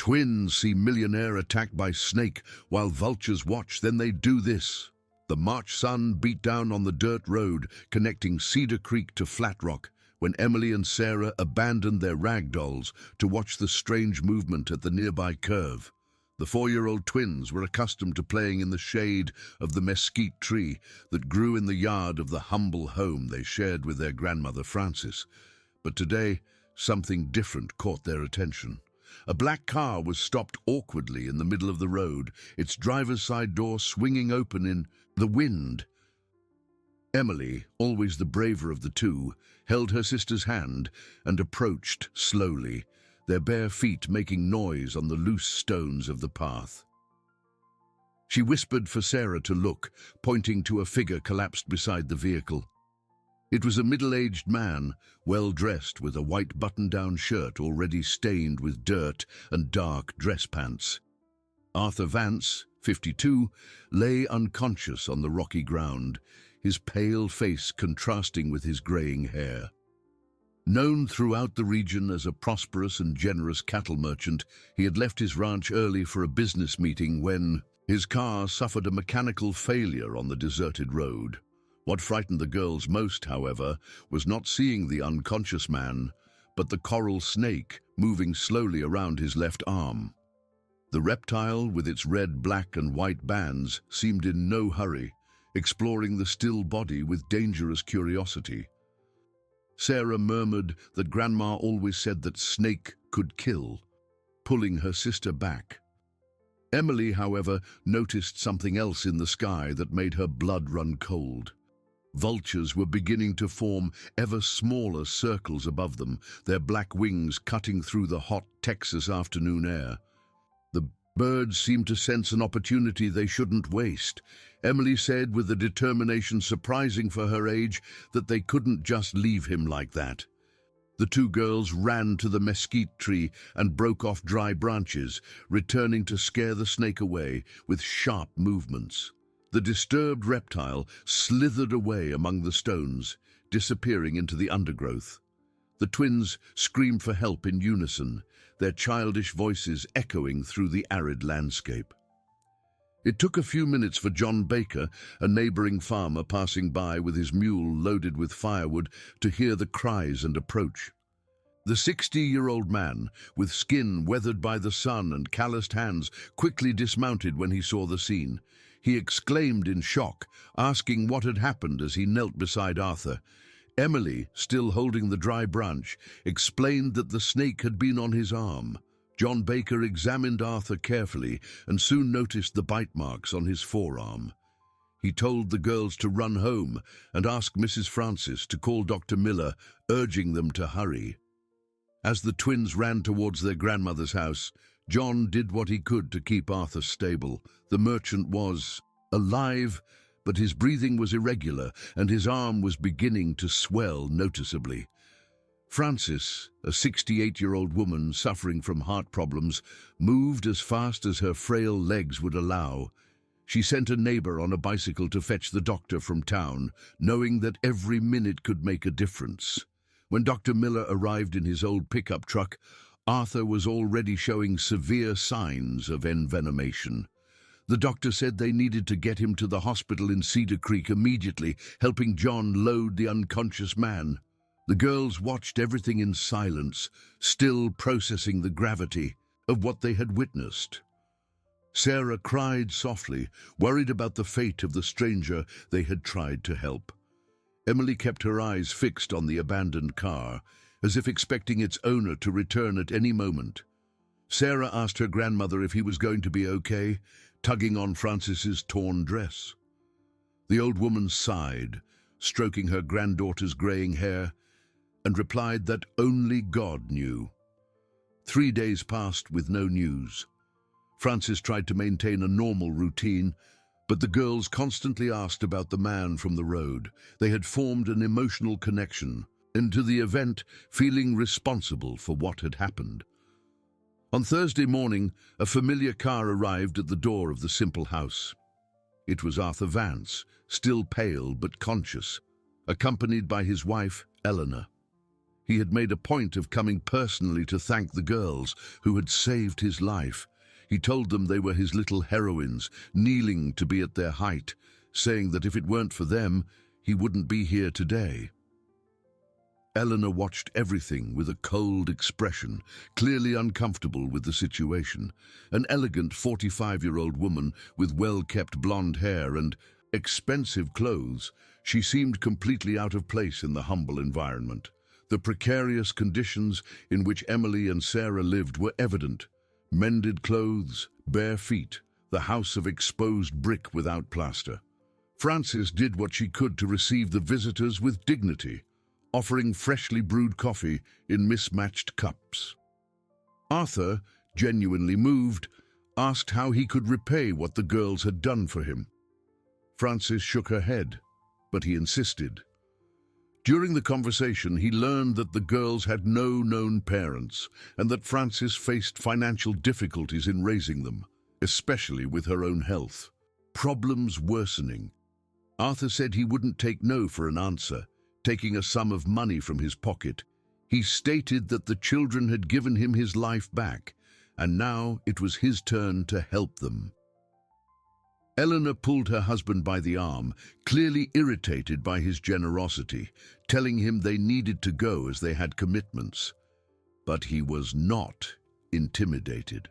Twins see Millionaire attacked by snake while vultures watch, then they do this. The March sun beat down on the dirt road connecting Cedar Creek to Flat Rock when Emily and Sarah abandoned their rag dolls to watch the strange movement at the nearby curve. The 4-year-old twins were accustomed to playing in the shade of the mesquite tree that grew in the yard of the humble home they shared with their grandmother Frances. But today, something different caught their attention. A black car was stopped awkwardly in the middle of the road, its driver's side door swinging open in the wind. Emily, always the braver of the two, held her sister's hand and approached slowly, their bare feet making noise on the loose stones of the path. She whispered for Sarah to look, pointing to a figure collapsed beside the vehicle. It was a middle-aged man, well-dressed with a white button-down shirt already stained with dirt and dark dress pants. Arthur Vance, 52, lay unconscious on the rocky ground, his pale face contrasting with his graying hair. Known throughout the region as a prosperous and generous cattle merchant, he had left his ranch early for a business meeting when his car suffered a mechanical failure on the deserted road. What frightened the girls most, however, was not seeing the unconscious man, but the coral snake moving slowly around his left arm. The reptile, with its red, black, and white bands, seemed in no hurry, exploring the still body with dangerous curiosity. Sarah murmured that Grandma always said that snake could kill, pulling her sister back. Emily, however, noticed something else in the sky that made her blood run cold. Vultures were beginning to form ever smaller circles above them, their black wings cutting through the hot Texas afternoon air. The birds seemed to sense an opportunity they shouldn't waste. Emily said with a determination surprising for her age that they couldn't just leave him like that. The two girls ran to the mesquite tree and broke off dry branches, returning to scare the snake away with sharp movements. The disturbed reptile slithered away among the stones, disappearing into the undergrowth. The twins screamed for help in unison, their childish voices echoing through the arid landscape. It took a few minutes for John Baker, a neighboring farmer passing by with his mule loaded with firewood, to hear the cries and approach. The 60-year-old man, with skin weathered by the sun and calloused hands, quickly dismounted when he saw the scene. He exclaimed in shock, asking what had happened as he knelt beside Arthur. Emily, still holding the dry branch, explained that the snake had been on his arm. John Baker examined Arthur carefully and soon noticed the bite marks on his forearm. He told the girls to run home and ask Mrs. Francis to call Dr. Miller, urging them to hurry. As the twins ran towards their grandmother's house, John did what he could to keep Arthur stable. The merchant was alive, but his breathing was irregular and his arm was beginning to swell noticeably. Frances, a 68-year-old woman suffering from heart problems, moved as fast as her frail legs would allow. She sent a neighbor on a bicycle to fetch the doctor from town, knowing that every minute could make a difference. When Dr. Miller arrived in his old pickup truck, Arthur was already showing severe signs of envenomation. The doctor said they needed to get him to the hospital in Cedar Creek immediately, helping John load the unconscious man. The girls watched everything in silence, still processing the gravity of what they had witnessed. Sarah cried softly, worried about the fate of the stranger they had tried to help. Emily kept her eyes fixed on the abandoned car, as if expecting its owner to return at any moment. Sarah asked her grandmother if he was going to be okay, tugging on Frances's torn dress. The old woman sighed, stroking her granddaughter's graying hair, and replied that only God knew. 3 days passed with no news. Frances tried to maintain a normal routine, but the girls constantly asked about the man from the road. They had formed an emotional connection, and to the event, feeling responsible for what had happened. On Thursday morning, a familiar car arrived at the door of the simple house. It was Arthur Vance, still pale but conscious, accompanied by his wife, Eleanor. He had made a point of coming personally to thank the girls who had saved his life. He told them they were his little heroines, kneeling to be at their height, saying that if it weren't for them, he wouldn't be here today. Eleanor watched everything with a cold expression, clearly uncomfortable with the situation. An elegant 45-year-old woman with well-kept blonde hair and expensive clothes, she seemed completely out of place in the humble environment. The precarious conditions in which Emily and Sarah lived were evident. Mended clothes, bare feet, the house of exposed brick without plaster. Frances did what she could to receive the visitors with dignity, offering freshly brewed coffee in mismatched cups. Arthur, genuinely moved, asked how he could repay what the girls had done for him. Frances shook her head, but he insisted. During the conversation, he learned that the girls had no known parents and that Frances faced financial difficulties in raising them, especially with her own health. Problems worsening. Arthur said he wouldn't take no for an answer, taking a sum of money from his pocket. He stated that the children had given him his life back, and now it was his turn to help them. Eleanor pulled her husband by the arm, clearly irritated by his generosity, telling him they needed to go as they had commitments. But he was not intimidated.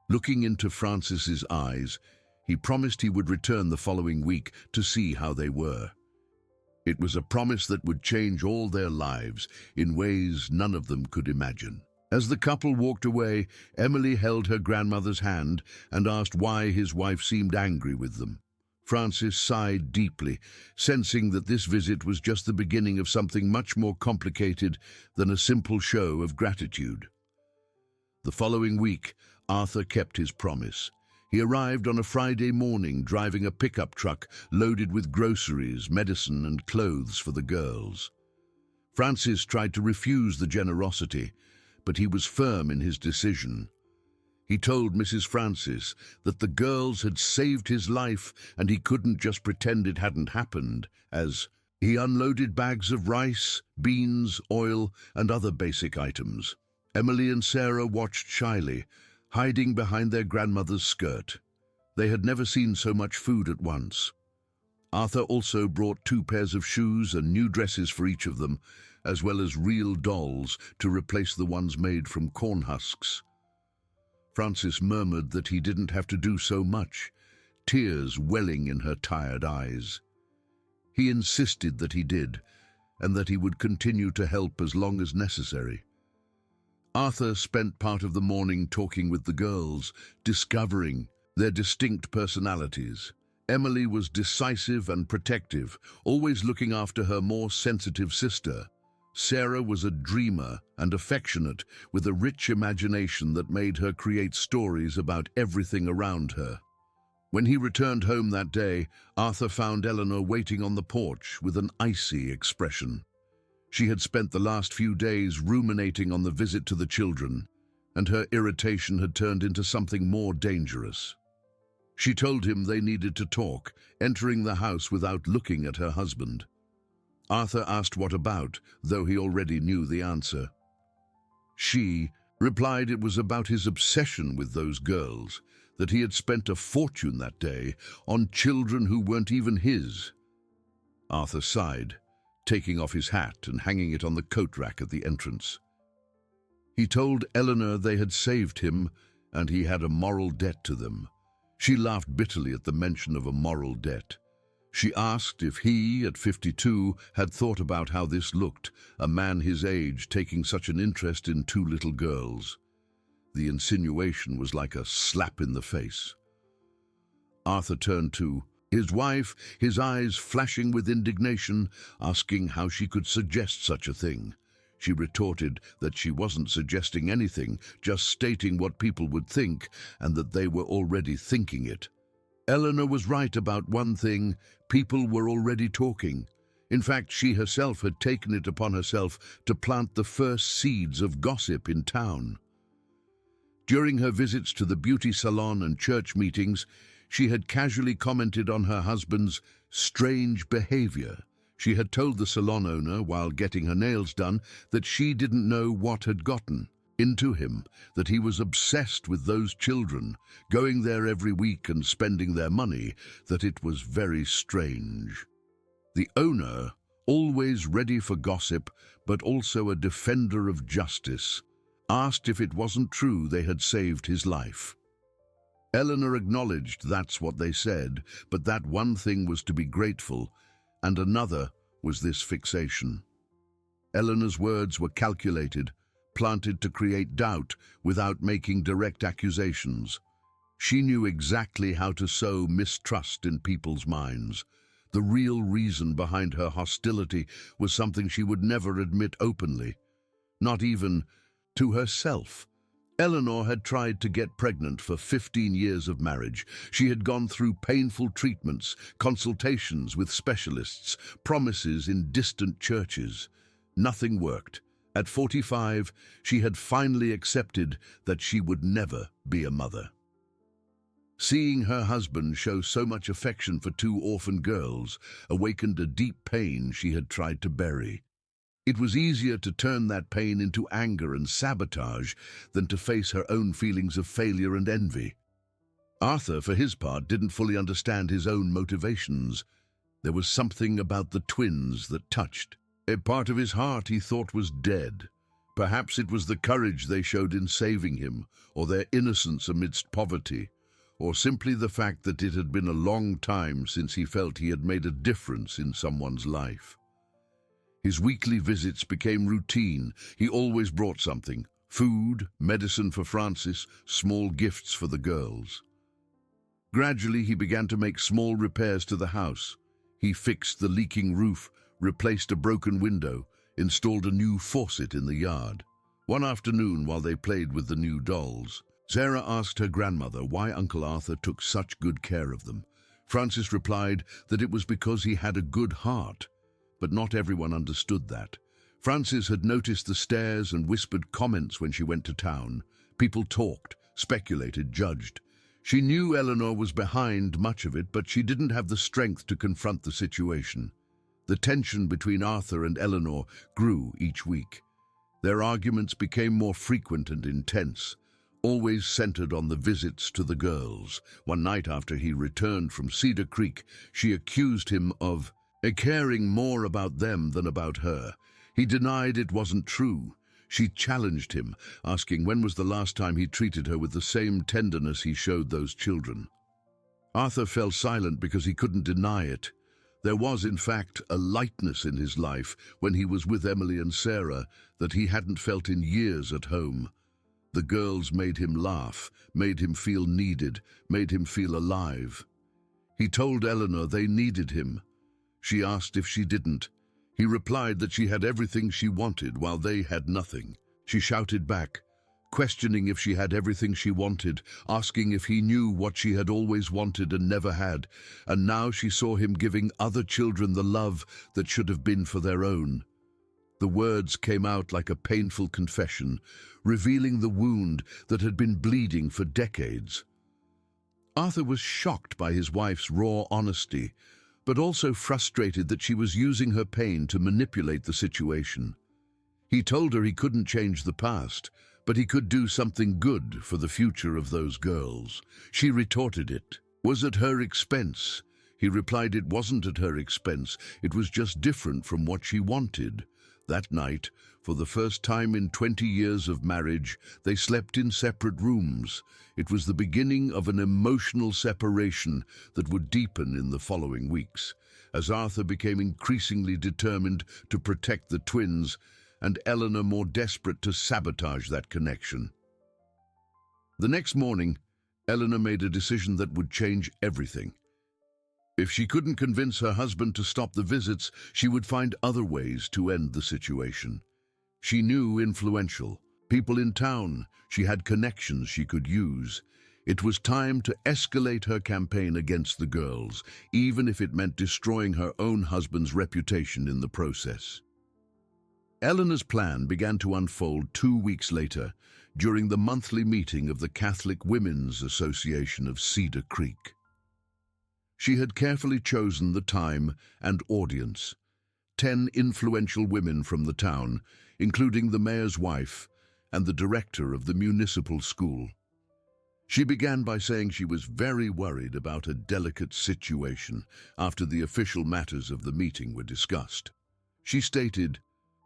Looking into Frances's eyes, he promised he would return the following week to see how they were. It was a promise that would change all their lives in ways none of them could imagine. As the couple walked away, Emily held her grandmother's hand and asked why his wife seemed angry with them. Frances sighed deeply, sensing that this visit was just the beginning of something much more complicated than a simple show of gratitude. The following week, Arthur kept his promise. He arrived on a Friday morning driving a pickup truck loaded with groceries, medicine, and clothes for the girls. Frances tried to refuse the generosity, but he was firm in his decision. He told Mrs. Francis that the girls had saved his life and he couldn't just pretend it hadn't happened, as he unloaded bags of rice, beans, oil, and other basic items. Emily and Sarah watched shyly, hiding behind their grandmother's skirt. They had never seen so much food at once. Arthur also brought 2 pairs of shoes and new dresses for each of them, as well as real dolls to replace the ones made from corn husks. Frances murmured that he didn't have to do so much, tears welling in her tired eyes. He insisted that he did, and that he would continue to help as long as necessary. Arthur spent part of the morning talking with the girls, discovering their distinct personalities. Emily was decisive and protective, always looking after her more sensitive sister. Sarah was a dreamer and affectionate, with a rich imagination that made her create stories about everything around her. When he returned home that day, Arthur found Eleanor waiting on the porch with an icy expression. She had spent the last few days ruminating on the visit to the children, and her irritation had turned into something more dangerous. She told him they needed to talk, entering the house without looking at her husband. Arthur asked what about, though he already knew the answer. She replied it was about his obsession with those girls, that he had spent a fortune that day on children who weren't even his. Arthur sighed, taking off his hat and hanging it on the coat rack at the entrance. He told Eleanor they had saved him and he had a moral debt to them. She laughed bitterly at the mention of a moral debt. She asked if he, at 52, had thought about how this looked, a man his age taking such an interest in 2 little girls. The insinuation was like a slap in the face. Arthur turned to his wife, his eyes flashing with indignation, asking how she could suggest such a thing. She retorted that she wasn't suggesting anything, just stating what people would think, and that they were already thinking it. Eleanor was right about one thing: people were already talking. In fact, she herself had taken it upon herself to plant the first seeds of gossip in town. During her visits to the beauty salon and church meetings, she had casually commented on her husband's strange behavior, She had told the salon owner while getting her nails done that she didn't know what had gotten into him, that he was obsessed with those children, going there every week and spending their money, that it was very strange. The owner, always ready for gossip, but also a defender of justice, asked if it wasn't true they had saved his life. Eleanor acknowledged that's what they said, but that one thing was to be grateful, and another was this fixation. Eleanor's words were calculated, planted to create doubt without making direct accusations. She knew exactly how to sow mistrust in people's minds. The real reason behind her hostility was something she would never admit openly, not even to herself. Eleanor had tried to get pregnant for 15 years of marriage. She had gone through painful treatments, consultations with specialists, promises in distant churches. Nothing worked. At 45, she had finally accepted that she would never be a mother. Seeing her husband show so much affection for two orphan girls awakened a deep pain she had tried to bury. It was easier to turn that pain into anger and sabotage than to face her own feelings of failure and envy. Arthur, for his part, didn't fully understand his own motivations. There was something about the twins that touched. A part of his heart he thought was dead. Perhaps it was the courage they showed in saving him, or their innocence amidst poverty, or simply the fact that it had been a long time since he felt he had made a difference in someone's life. His weekly visits became routine. He always brought something: food, medicine for Francis, small gifts for the girls. Gradually, he began to make small repairs to the house. He fixed the leaking roof, replaced a broken window, installed a new faucet in the yard. One afternoon, while they played with the new dolls, Sarah asked her grandmother why Uncle Arthur took such good care of them. Francis replied that it was because he had a good heart. But not everyone understood that. Francis had noticed the stares and whispered comments when she went to town. People talked, speculated, judged. She knew Eleanor was behind much of it, but she didn't have the strength to confront the situation. The tension between Arthur and Eleanor grew each week. Their arguments became more frequent and intense, always centered on the visits to the girls. One night after he returned from Cedar Creek, she accused him of caring more about them than about her. He denied it wasn't true. She challenged him, asking when was the last time he treated her with the same tenderness he showed those children. Arthur fell silent because he couldn't deny it. There was, in fact, a lightness in his life when he was with Emily and Sarah that he hadn't felt in years at home. The girls made him laugh, made him feel needed, made him feel alive. He told Eleanor they needed him. She asked if she didn't. He replied that she had everything she wanted while they had nothing. She shouted back, questioning if she had everything she wanted, asking if he knew what she had always wanted and never had, and now she saw him giving other children the love that should have been for their own. The words came out like a painful confession, revealing the wound that had been bleeding for decades. Arthur was shocked by his wife's raw honesty, but also frustrated that she was using her pain to manipulate the situation. He told her he couldn't change the past, but he could do something good for the future of those girls. She retorted it was at her expense. He replied it wasn't at her expense, it was just different from what she wanted. That night, for the first time in 20 years of marriage, they slept in separate rooms. It was the beginning of an emotional separation that would deepen in the following weeks, as Arthur became increasingly determined to protect the twins and Eleanor more desperate to sabotage that connection. The next morning, Eleanor made a decision that would change everything. If she couldn't convince her husband to stop the visits, she would find other ways to end the situation. She knew influential people in town. She had connections she could use. It was time to escalate her campaign against the girls, even if it meant destroying her own husband's reputation in the process. Eleanor's plan began to unfold 2 weeks later, during the monthly meeting of the Catholic Women's Association of Cedar Creek. She had carefully chosen the time and audience. 10 influential women from the town, including the mayor's wife and the director of the municipal school. She began by saying she was very worried about a delicate situation after the official matters of the meeting were discussed. She stated,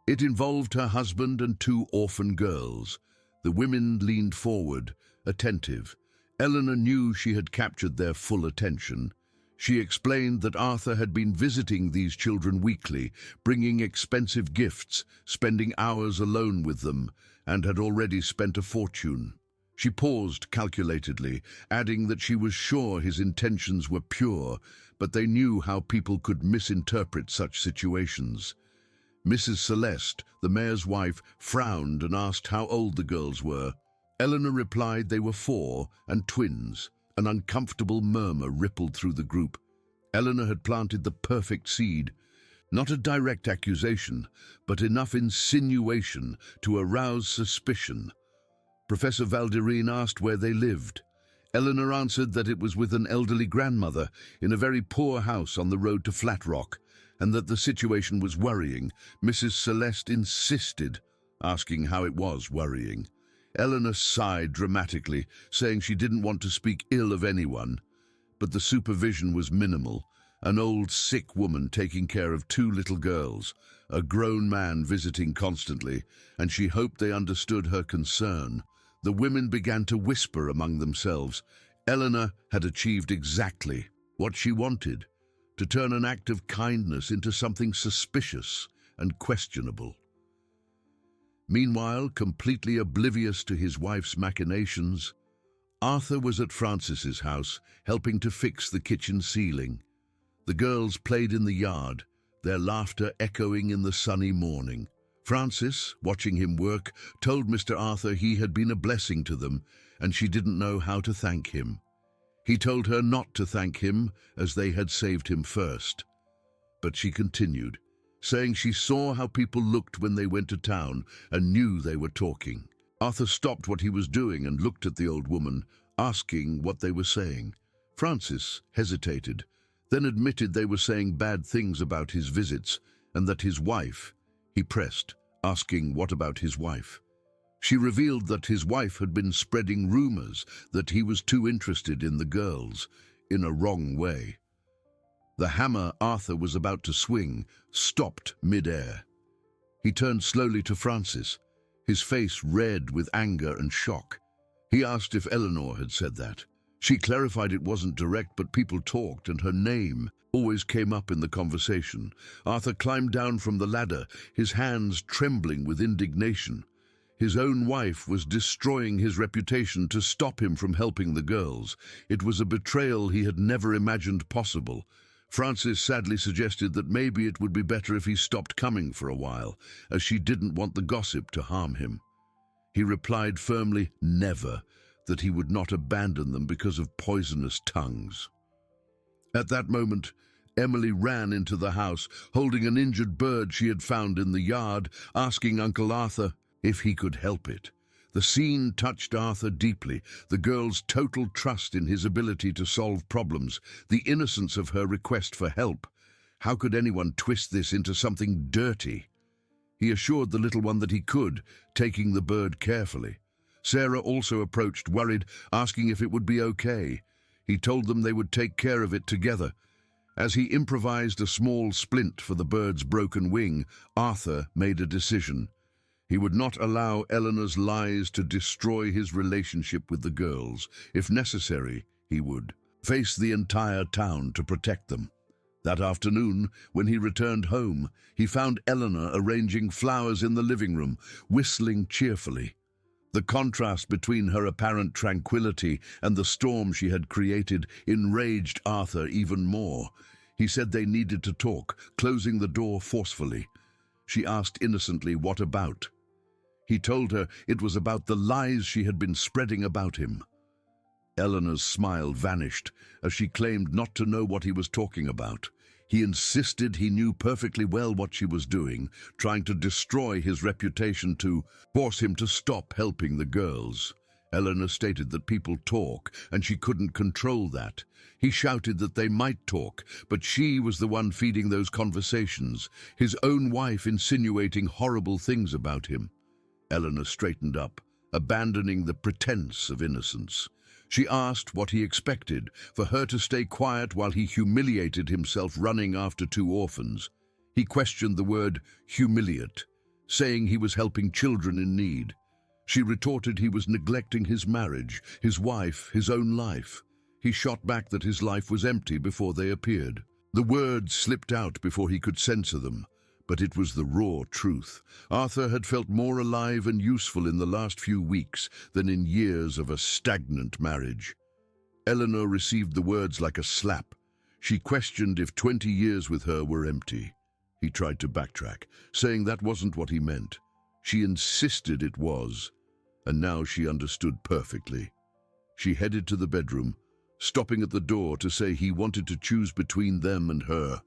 "It involved her husband and 2 orphan girls." The women leaned forward, attentive. Eleanor knew she had captured their full attention. She explained that Arthur had been visiting these children weekly, bringing expensive gifts, spending hours alone with them, and had already spent a fortune. She paused calculatedly, adding that she was sure his intentions were pure, but they knew how people could misinterpret such situations. Mrs. Celeste, the mayor's wife, frowned and asked how old the girls were. Eleanor replied they were 4 and twins. An uncomfortable murmur rippled through the group. Eleanor had planted the perfect seed. Not a direct accusation, but enough insinuation to arouse suspicion. Professor Valdirine asked where they lived. Eleanor answered that it was with an elderly grandmother in a very poor house on the road to Flat Rock, and that the situation was worrying. Mrs. Celeste insisted, asking how it was worrying. Eleanor sighed dramatically, saying she didn't want to speak ill of anyone, but the supervision was minimal. An old, sick woman taking care of 2 little girls, a grown man visiting constantly, and she hoped they understood her concern. The women began to whisper among themselves. Eleanor had achieved exactly what she wanted, to turn an act of kindness into something suspicious and questionable. Meanwhile, completely oblivious to his wife's machinations, Arthur was at Francis's house, helping to fix the kitchen ceiling. The girls played in the yard, their laughter echoing in the sunny morning. Francis, watching him work, told Mr. Arthur he had been a blessing to them, and she didn't know how to thank him. He told her not to thank him, as they had saved him first. But she continued, saying she saw how people looked when they went to town and knew they were talking. Arthur stopped what he was doing and looked at the old woman, asking what they were saying. Francis hesitated, then admitted they were saying bad things about his visits and that his wife. He pressed, asking what about his wife. She revealed that his wife had been spreading rumors that he was too interested in the girls, in a wrong way. The hammer Arthur was about to swing stopped mid-air. He turned slowly to Francis, his face red with anger and shock. He asked if Eleanor had said that. She clarified it wasn't direct, but people talked and her name always came up in the conversation. Arthur climbed down from the ladder, his hands trembling with indignation. His own wife was destroying his reputation to stop him from helping the girls. It was a betrayal he had never imagined possible. Francis sadly suggested that maybe it would be better if he stopped coming for a while, as she didn't want the gossip to harm him. He replied firmly, never, that he would not abandon them because of poisonous tongues. At that moment, Emily ran into the house, holding an injured bird she had found in the yard, asking Uncle Arthur if he could help it. The scene touched Arthur deeply, the girl's total trust in his ability to solve problems, the innocence of her request for help. How could anyone twist this into something dirty? He assured the little one that he could, taking the bird carefully. Sarah also approached, worried, asking if it would be okay. He told them they would take care of it together. As he improvised a small splint for the bird's broken wing, Arthur made a decision. He would not allow Eleanor's lies to destroy his relationship with the girls. If necessary, he would face the entire town to protect them. That afternoon, when he returned home, he found Eleanor arranging flowers in the living room, whistling cheerfully. The contrast between her apparent tranquility and the storm she had created enraged Arthur even more. He said they needed to talk, closing the door forcefully. She asked innocently, what about? He told her it was about the lies she had been spreading about him. Eleanor's smile vanished as she claimed not to know what he was talking about. He insisted he knew perfectly well what she was doing, trying to destroy his reputation, to force him to stop helping the girls. Eleanor stated that people talk, and she couldn't control that. He shouted that they might talk, but she was the one feeding those conversations, his own wife insinuating horrible things about him. Eleanor straightened up, abandoning the pretense of innocence. She asked what he expected, for her to stay quiet while he humiliated himself running after 2 orphans. He questioned the word humiliate, saying he was helping children in need. She retorted he was neglecting his marriage, his wife, his own life. He shot back that his life was empty before they appeared. The words slipped out before he could censor them, but it was the raw truth. Arthur had felt more alive and useful in the last few weeks than in years of a stagnant marriage. Eleanor received the words like a slap. She questioned if 20 years with her were empty. He tried to backtrack, saying that wasn't what he meant. She insisted it was, and now she understood perfectly. She headed to the bedroom, stopping at the door to say he wanted to choose between them and her.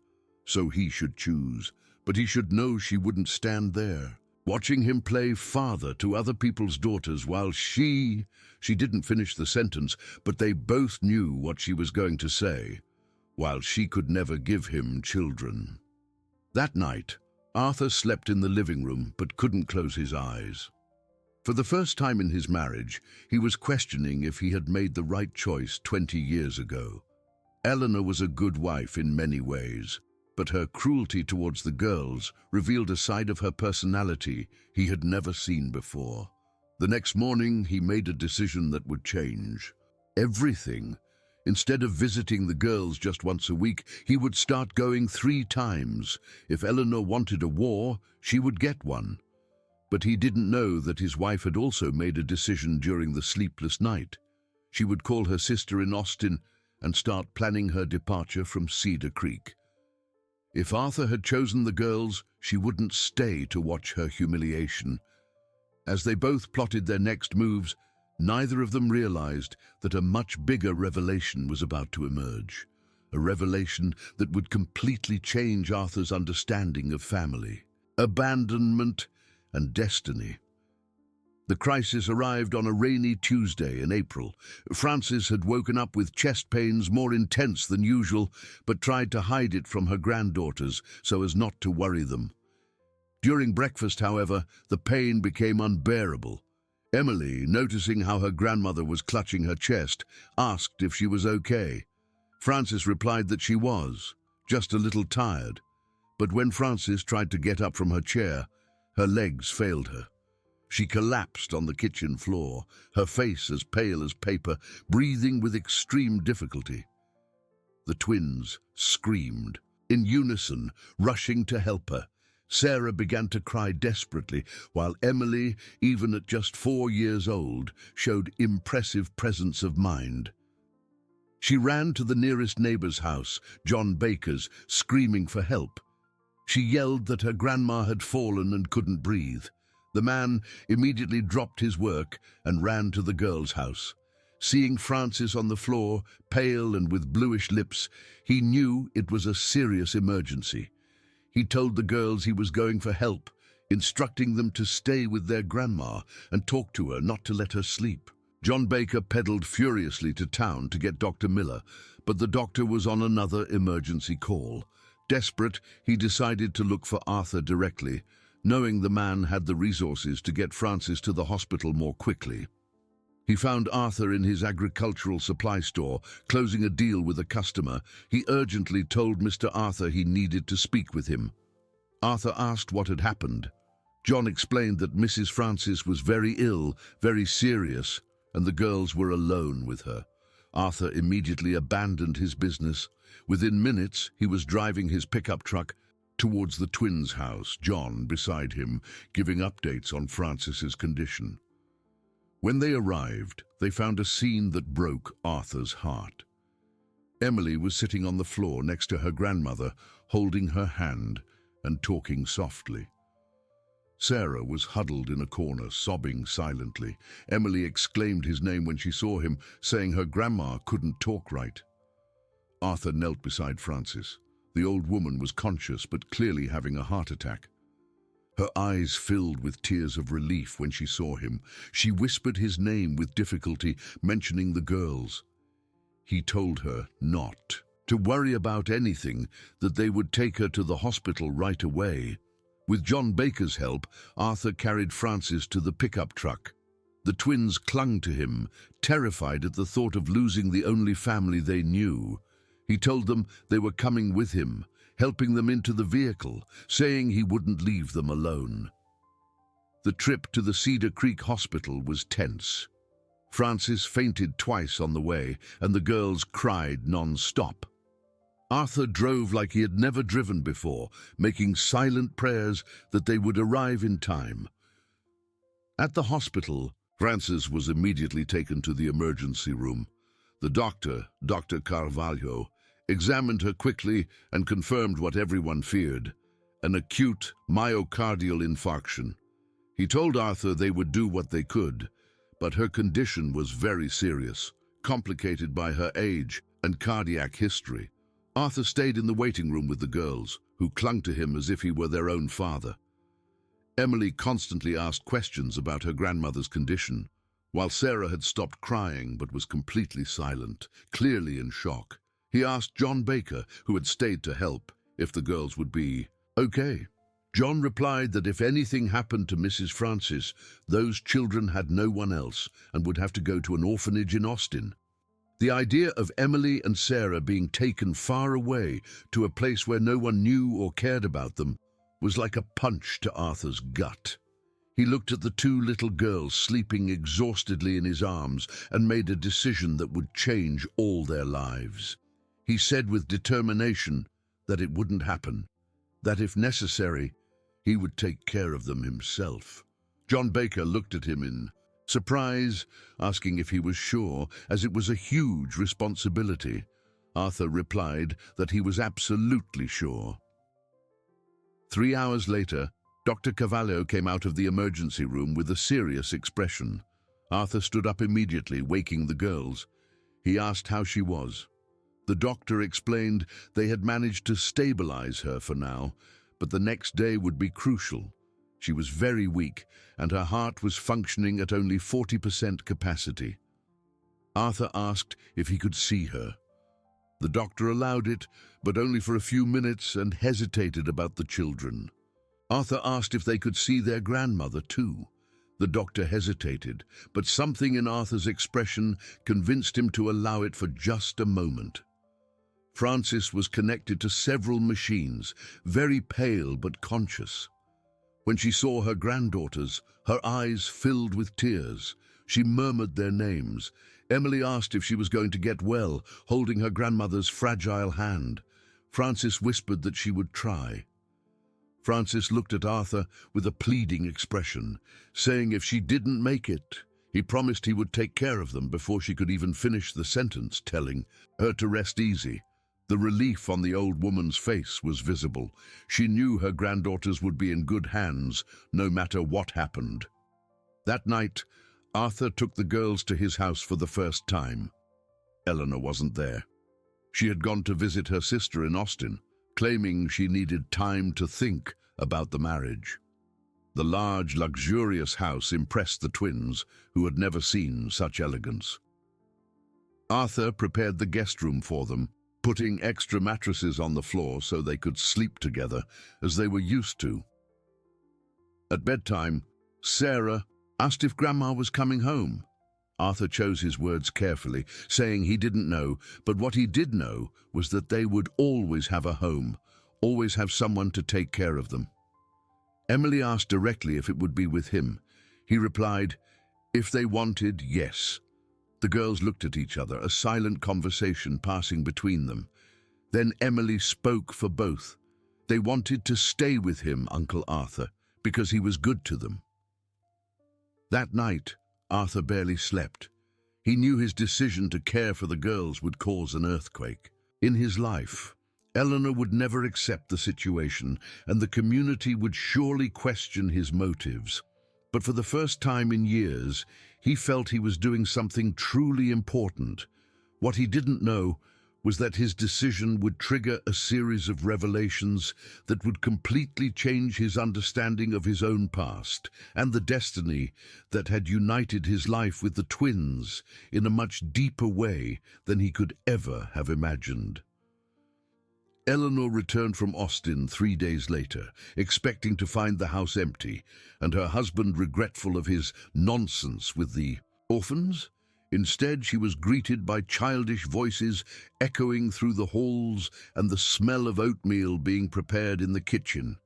So he should choose, but he should know she wouldn't stand there, watching him play father to other people's daughters while she didn't finish the sentence, but they both knew what she was going to say, while she could never give him children. That night, Arthur slept in the living room but couldn't close his eyes. For the first time in his marriage, he was questioning if he had made the right choice 20 years ago. Eleanor was a good wife in many ways, but her cruelty towards the girls revealed a side of her personality he had never seen before. The next morning, he made a decision that would change everything. Instead of visiting the girls just once a week, he would start going 3 times. If Eleanor wanted a war, she would get one. But he didn't know that his wife had also made a decision during the sleepless night. She would call her sister in Austin and start planning her departure from Cedar Creek. If Arthur had chosen the girls, she wouldn't stay to watch her humiliation. As they both plotted their next moves, neither of them realized that a much bigger revelation was about to emerge, a revelation that would completely change Arthur's understanding of family, abandonment, and destiny. The crisis arrived on a rainy Tuesday in April. Frances had woken up with chest pains more intense than usual, but tried to hide it from her granddaughters so as not to worry them. During breakfast, however, the pain became unbearable. Emily, noticing how her grandmother was clutching her chest, asked if she was okay. Frances replied that she was, just a little tired. But when Frances tried to get up from her chair, her legs failed her. She collapsed on the kitchen floor, her face as pale as paper, breathing with extreme difficulty. The twins screamed, in unison, rushing to help her. Sarah began to cry desperately, while Emily, even at just 4 years old, showed impressive presence of mind. She ran to the nearest neighbor's house, John Baker's, screaming for help. She yelled that her grandma had fallen and couldn't breathe. The man immediately dropped his work and ran to the girl's house. Seeing Frances on the floor, pale and with bluish lips, he knew it was a serious emergency. He told the girls he was going for help, instructing them to stay with their grandma and talk to her, not to let her sleep. John Baker pedaled furiously to town to get Dr. Miller, but the doctor was on another emergency call. Desperate, he decided to look for Arthur directly, knowing the man had the resources to get Frances to the hospital more quickly. He found Arthur in his agricultural supply store, closing a deal with a customer. He urgently told Mr. Arthur he needed to speak with him. Arthur asked what had happened. John explained that Mrs. Frances was very ill, very serious, and the girls were alone with her. Arthur immediately abandoned his business. Within minutes, he was driving his pickup truck towards the twins' house, John beside him, giving updates on Frances's condition. When they arrived, they found a scene that broke Arthur's heart. Emily was sitting on the floor next to her grandmother, holding her hand and talking softly. Sarah was huddled in a corner, sobbing silently. Emily exclaimed his name when she saw him, saying her grandma couldn't talk right. Arthur knelt beside Frances. The old woman was conscious but clearly having a heart attack. Her eyes filled with tears of relief when she saw him. She whispered his name with difficulty, mentioning the girls. He told her not to worry about anything, that they would take her to the hospital right away. With John Baker's help, Arthur carried Frances to the pickup truck. The twins clung to him, terrified at the thought of losing the only family they knew. He told them they were coming with him, helping them into the vehicle, saying he wouldn't leave them alone. The trip to the Cedar Creek Hospital was tense. Frances fainted twice on the way, and the girls cried non-stop. Arthur drove like he had never driven before, making silent prayers that they would arrive in time. At the hospital, Frances was immediately taken to the emergency room. The doctor, Dr. Carvalho, examined her quickly and confirmed what everyone feared: an acute myocardial infarction. He told Arthur they would do what they could, but her condition was very serious, complicated by her age and cardiac history. Arthur stayed in the waiting room with the girls, who clung to him as if he were their own father. Emily constantly asked questions about her grandmother's condition, while Sarah had stopped crying but was completely silent, clearly in shock. He asked John Baker, who had stayed to help, if the girls would be okay. John replied that if anything happened to Mrs. Frances, those children had no one else and would have to go to an orphanage in Austin. The idea of Emily and Sarah being taken far away to a place where no one knew or cared about them was like a punch to Arthur's gut. He looked at the two little girls sleeping exhaustedly in his arms and made a decision that would change all their lives. He said with determination that it wouldn't happen, that if necessary, he would take care of them himself. John Baker looked at him in surprise, asking if he was sure, as it was a huge responsibility. Arthur replied that he was absolutely sure. 3 hours later, Dr. Carvalho came out of the emergency room with a serious expression. Arthur stood up immediately, waking the girls. He asked how she was. The doctor explained they had managed to stabilize her for now, but the next day would be crucial. She was very weak, and her heart was functioning at only 40% capacity. Arthur asked if he could see her. The doctor allowed it, but only for a few minutes, and hesitated about the children. Arthur asked if they could see their grandmother too. The doctor hesitated, but something in Arthur's expression convinced him to allow it for just a moment. Frances was connected to several machines, very pale but conscious. When she saw her granddaughters, her eyes filled with tears. She murmured their names. Emily asked if she was going to get well, holding her grandmother's fragile hand. Frances whispered that she would try. Frances looked at Arthur with a pleading expression, saying if she didn't make it, he promised he would take care of them before she could even finish the sentence, telling her to rest easy. The relief on the old woman's face was visible. She knew her granddaughters would be in good hands, no matter what happened. That night, Arthur took the girls to his house for the first time. Eleanor wasn't there. She had gone to visit her sister in Austin, claiming she needed time to think about the marriage. The large, luxurious house impressed the twins, who had never seen such elegance. Arthur prepared the guest room for them, putting extra mattresses on the floor so they could sleep together, as they were used to. At bedtime, Sarah asked if Grandma was coming home. Arthur chose his words carefully, saying he didn't know, but what he did know was that they would always have a home, always have someone to take care of them. Emily asked directly if it would be with him. He replied, if they wanted, yes. The girls looked at each other, a silent conversation passing between them. Then Emily spoke for both. They wanted to stay with him, Uncle Arthur, because he was good to them. That night, Arthur barely slept. He knew his decision to care for the girls would cause an earthquake. In his life, Eleanor would never accept the situation, and the community would surely question his motives. But for the first time in years, he felt he was doing something truly important. What he didn't know was that his decision would trigger a series of revelations that would completely change his understanding of his own past and the destiny that had united his life with the twins in a much deeper way than he could ever have imagined. Eleanor returned from Austin 3 days later, expecting to find the house empty, and her husband regretful of his nonsense with the orphans. Instead, she was greeted by childish voices echoing through the halls and the smell of oatmeal being prepared in the kitchen.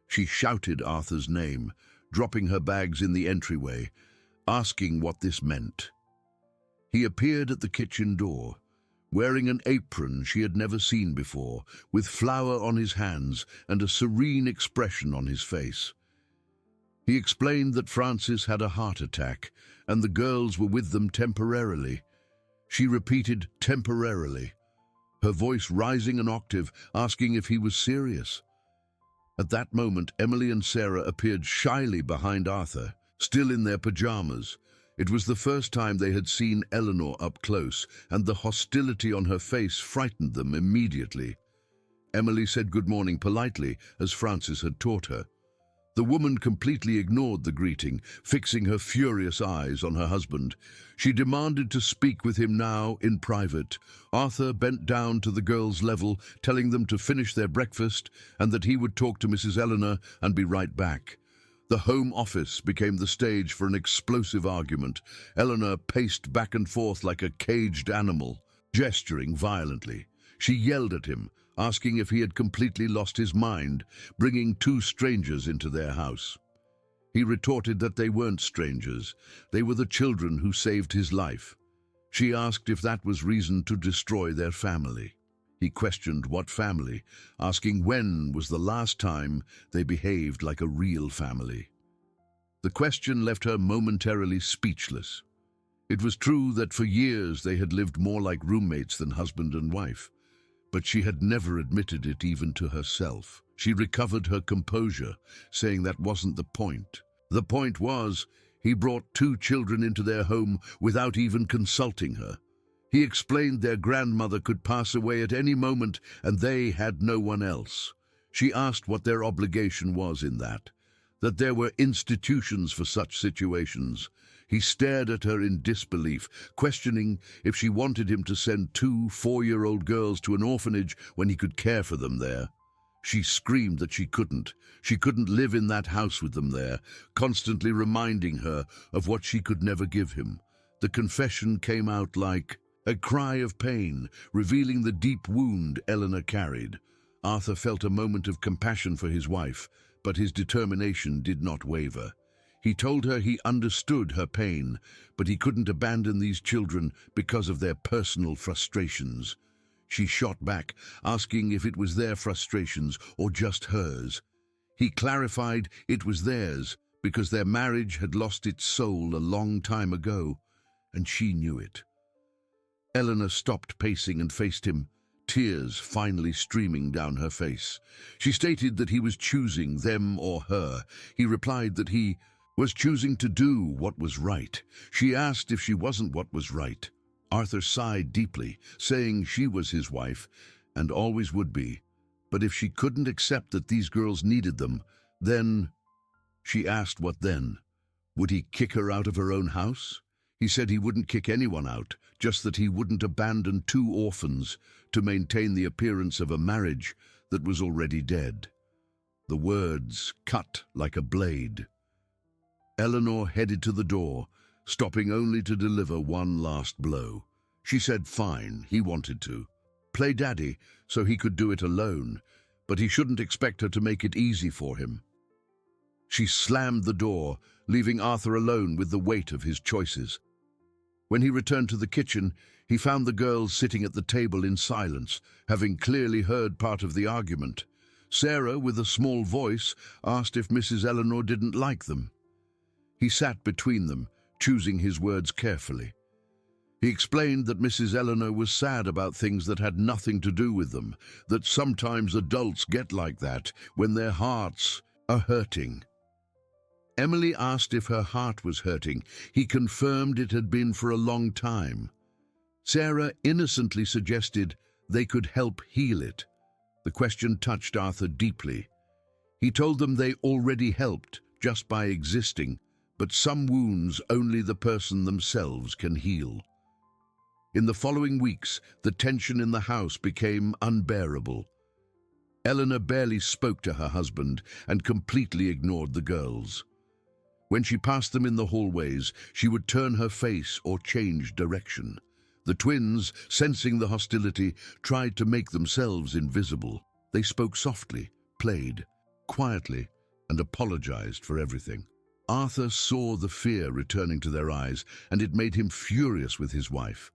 She shouted Arthur's name, dropping her bags in the entryway, asking what this meant. He appeared at the kitchen door, wearing an apron she had never seen before, with flour on his hands and a serene expression on his face. He explained that Frances had a heart attack and the girls were with them temporarily. She repeated temporarily, her voice rising an octave, asking if he was serious. At that moment, Emily and Sarah appeared shyly behind Arthur, still in their pajamas. It was the first time they had seen Eleanor up close, and the hostility on her face frightened them immediately. Emily said good morning politely, as Frances had taught her. The woman completely ignored the greeting, fixing her furious eyes on her husband. She demanded to speak with him now in private. Arthur bent down to the girls' level, telling them to finish their breakfast and that he would talk to Mrs. Eleanor and be right back. The home office became the stage for an explosive argument. Eleanor paced back and forth like a caged animal, gesturing violently. She yelled at him, asking if he had completely lost his mind, bringing 2 strangers into their house. He retorted that they weren't strangers. They were the children who saved his life. She asked if that was reason to destroy their family. He questioned what family, asking when was the last time they behaved like a real family. The question left her momentarily speechless. It was true that for years they had lived more like roommates than husband and wife, but she had never admitted it even to herself. She recovered her composure, saying that wasn't the point. The point was, he brought 2 children into their home without even consulting her. He explained their grandmother could pass away at any moment and they had no one else. She asked what their obligation was in that there were institutions for such situations. He stared at her in disbelief, questioning if she wanted him to send 2 4-year-old girls to an orphanage when he could care for them there. She screamed that she couldn't. She couldn't live in that house with them there, constantly reminding her of what she could never give him. The confession came out like a cry of pain, revealing the deep wound Eleanor carried. Arthur felt a moment of compassion for his wife, but his determination did not waver. He told her he understood her pain, but he couldn't abandon these children because of their personal frustrations. She shot back, asking if it was their frustrations or just hers. He clarified it was theirs, because their marriage had lost its soul a long time ago, and she knew it. Eleanor stopped pacing and faced him, tears finally streaming down her face. She stated that he was choosing them or her. He replied that he was choosing to do what was right. She asked if she wasn't what was right. Arthur sighed deeply, saying she was his wife and always would be. But if she couldn't accept that these girls needed them, then... She asked what then? Would he kick her out of her own house? He said he wouldn't kick anyone out, just that he wouldn't abandon 2 orphans to maintain the appearance of a marriage that was already dead. The words cut like a blade. Eleanor headed to the door, stopping only to deliver one last blow. She said fine, he wanted to play daddy so he could do it alone, but he shouldn't expect her to make it easy for him. She slammed the door, leaving Arthur alone with the weight of his choices. When he returned to the kitchen, he found the girls sitting at the table in silence, having clearly heard part of the argument. Sarah, with a small voice, asked if Mrs. Eleanor didn't like them. He sat between them, choosing his words carefully. He explained that Mrs. Eleanor was sad about things that had nothing to do with them, that sometimes adults get like that when their hearts are hurting. Emily asked if her heart was hurting. He confirmed it had been for a long time. Sarah innocently suggested they could help heal it. The question touched Arthur deeply. He told them they already helped, just by existing, but some wounds only the person themselves can heal. In the following weeks, the tension in the house became unbearable. Eleanor barely spoke to her husband and completely ignored the girls. When she passed them in the hallways, she would turn her face or change direction. The twins, sensing the hostility, tried to make themselves invisible. They spoke softly, played, quietly, and apologized for everything. Arthur saw the fear returning to their eyes, and it made him furious with his wife.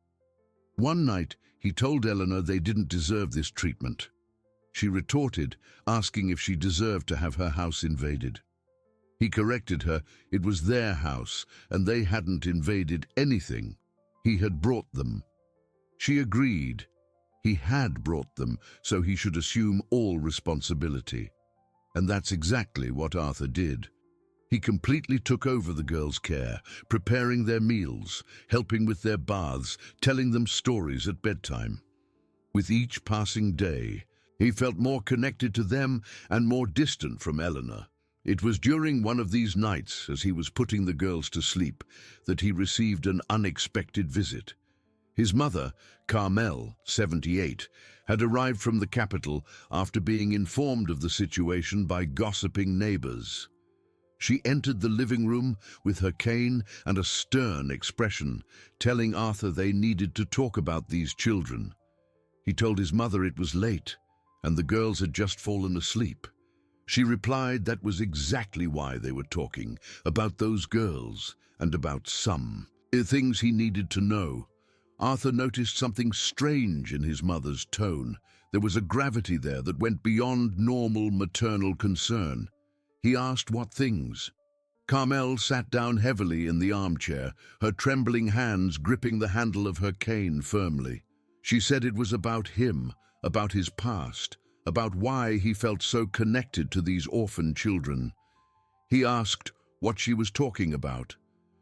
One night, he told Eleanor they didn't deserve this treatment. She retorted, asking if she deserved to have her house invaded. He corrected her, it was their house, and they hadn't invaded anything. He had brought them. She agreed. He had brought them, so he should assume all responsibility. And that's exactly what Arthur did. He completely took over the girls' care, preparing their meals, helping with their baths, telling them stories at bedtime. With each passing day, he felt more connected to them and more distant from Eleanor. It was during one of these nights, as he was putting the girls to sleep, that he received an unexpected visit. His mother, Carmel, 78, had arrived from the capital after being informed of the situation by gossiping neighbors. She entered the living room with her cane and a stern expression, telling Arthur they needed to talk about these children. He told his mother it was late, and the girls had just fallen asleep. She replied that was exactly why they were talking, about those girls, and about some things he needed to know. Arthur noticed something strange in his mother's tone. There was a gravity there that went beyond normal maternal concern. He asked what things. Carmel sat down heavily in the armchair, her trembling hands gripping the handle of her cane firmly. She said it was about him, about his past, about why he felt so connected to these orphan children. He asked what she was talking about.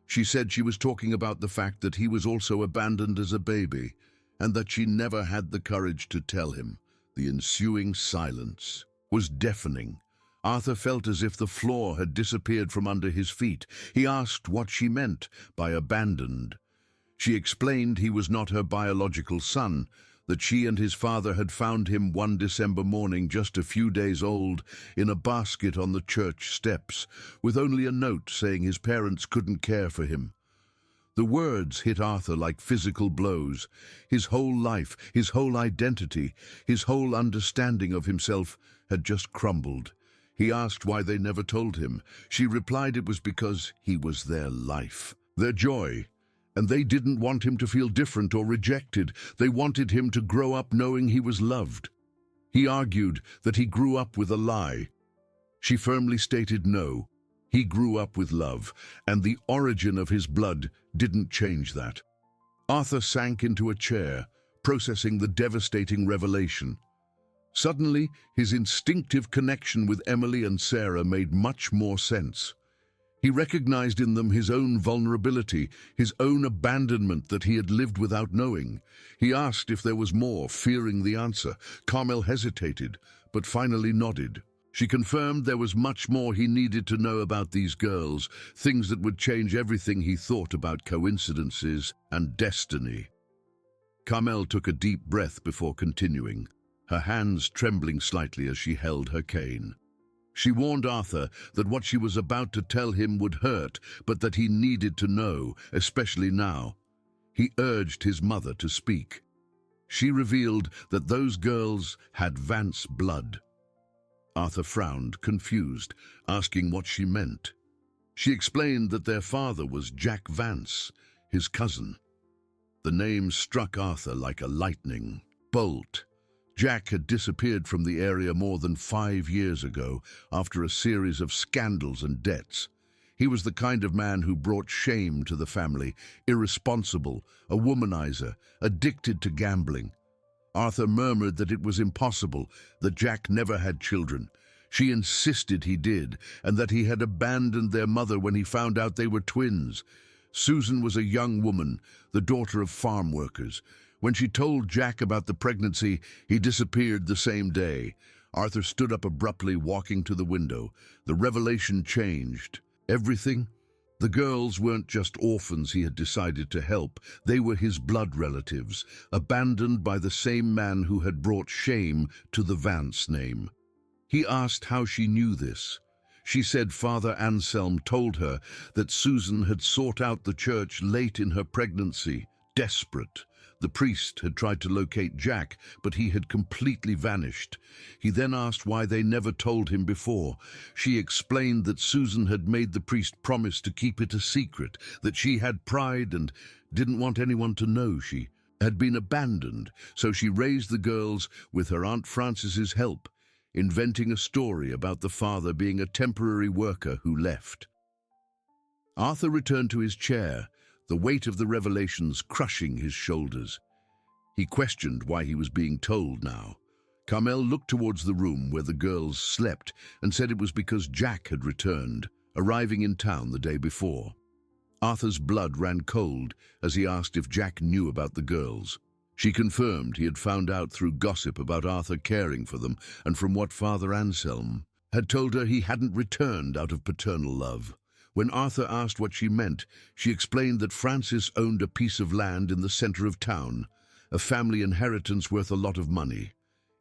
She said she was talking about the fact that he was also abandoned as a baby, and that she never had the courage to tell him. The ensuing silence was deafening. Arthur felt as if the floor had disappeared from under his feet. He asked what she meant by abandoned. She explained he was not her biological son, that she and his father had found him one December morning just a few days old in a basket on the church steps, with only a note saying his parents couldn't care for him. The words hit Arthur like physical blows. His whole life, his whole identity, his whole understanding of himself had just crumbled. He asked why they never told him. She replied it was because he was their life, their joy. And they didn't want him to feel different or rejected. They wanted him to grow up knowing he was loved. He argued that he grew up with a lie. She firmly stated no. He grew up with love, and the origin of his blood didn't change that. Arthur sank into a chair, processing the devastating revelation. Suddenly, his instinctive connection with Emily and Sarah made much more sense. He recognized in them his own vulnerability, his own abandonment that he had lived without knowing. He asked if there was more, fearing the answer. Carmel hesitated, but finally nodded. She confirmed there was much more he needed to know about these girls, things that would change everything he thought about coincidences and destiny. Carmel took a deep breath before continuing, her hands trembling slightly as she held her cane. She warned Arthur that what she was about to tell him would hurt, but that he needed to know, especially now. He urged his mother to speak. She revealed that those girls had Vance blood. Arthur frowned, confused, asking what she meant. She explained that their father was Jack Vance, his cousin. The name struck Arthur like a lightning bolt. Jack had disappeared from the area more than 5 years ago after a series of scandals and debts. He was the kind of man who brought shame to the family, irresponsible, a womanizer, addicted to gambling. Arthur murmured that it was impossible, that Jack never had children. She insisted he did, and that he had abandoned their mother when he found out they were twins. Susan was a young woman, the daughter of farm workers. When she told Jack about the pregnancy, he disappeared the same day. Arthur stood up abruptly, walking to the window. The revelation changed everything. The girls weren't just orphans he had decided to help. They were his blood relatives, abandoned by the same man who had brought shame to the Vance name. He asked how she knew this. She said Father Anselm told her that Susan had sought out the church late in her pregnancy, desperate. The priest had tried to locate Jack, but he had completely vanished. He then asked why they never told him before. She explained that Susan had made the priest promise to keep it a secret, that she had pride and didn't want anyone to know she had been abandoned, so she raised the girls with her Aunt Frances's help, inventing a story about the father being a temporary worker who left. Arthur returned to his chair, the weight of the revelations crushing his shoulders. He questioned why he was being told now. Carmel looked towards the room where the girls slept and said it was because Jack had returned, arriving in town the day before. Arthur's blood ran cold as he asked if Jack knew about the girls. She confirmed he had found out through gossip about Arthur caring for them and from what Father Anselm had told her he hadn't returned out of paternal love. When Arthur asked what she meant, she explained that Francis owned a piece of land in the center of town, a family inheritance worth a lot of money.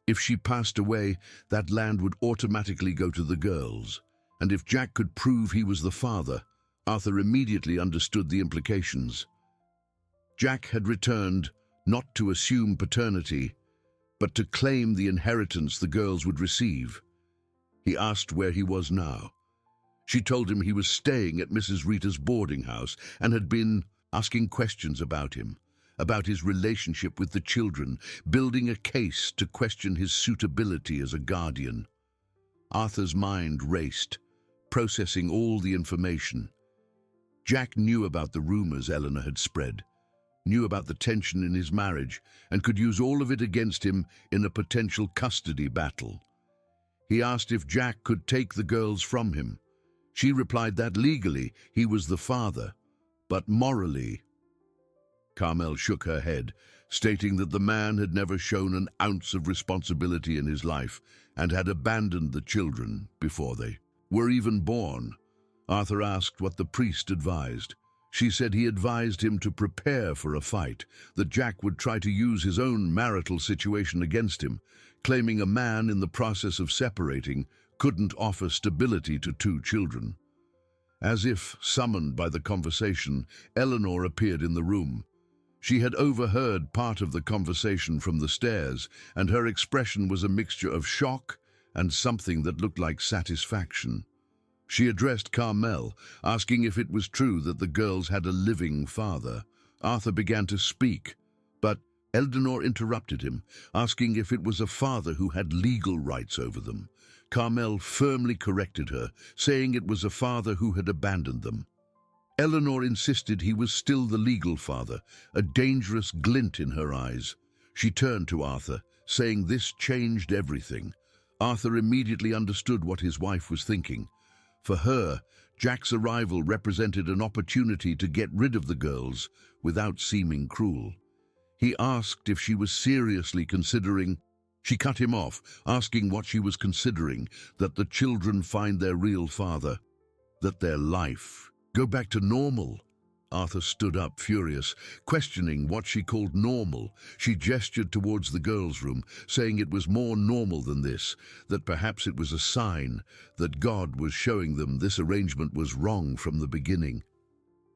If she passed away, that land would automatically go to the girls. And if Jack could prove he was the father, Arthur immediately understood the implications. Jack had returned not to assume paternity, but to claim the inheritance the girls would receive. He asked where he was now. She told him he was staying at Mrs. Rita's boarding house and had been asking questions about him, about his relationship with the children, building a case to question his suitability as a guardian. Arthur's mind raced, processing all the information. Jack knew about the rumors Eleanor had spread, knew about the tension in his marriage, and could use all of it against him in a potential custody battle. He asked if Jack could take the girls from him. She replied that legally he was the father, but morally. Carmel shook her head, stating that the man had never shown an ounce of responsibility in his life and had abandoned the children before they were even born. Arthur asked what the priest advised. She said he advised him to prepare for a fight, that Jack would try to use his own marital situation against him, claiming a man in the process of separating couldn't offer stability to two children. As if summoned by the conversation, Eleanor appeared in the room. She had overheard part of the conversation from the stairs, and her expression was a mixture of shock and something that looked like satisfaction. She addressed Carmel, asking if it was true that the girls had a living father. Arthur began to speak, but Eleanor interrupted him, asking if it was a father who had legal rights over them. Carmel firmly corrected her, saying it was a father who had abandoned them. Eleanor insisted he was still the legal father, a dangerous glint in her eyes. She turned to Arthur, saying this changed everything. Arthur immediately understood what his wife was thinking. For her, Jack's arrival represented an opportunity to get rid of the girls without seeming cruel. He asked if she was seriously considering. She cut him off, asking what she was considering, that the children find their real father, that their life go back to normal. Arthur stood up, furious, questioning what she called normal. She gestured towards the girls' room, saying it was more normal than this, that perhaps it was a sign that God was showing them this arrangement was wrong from the beginning.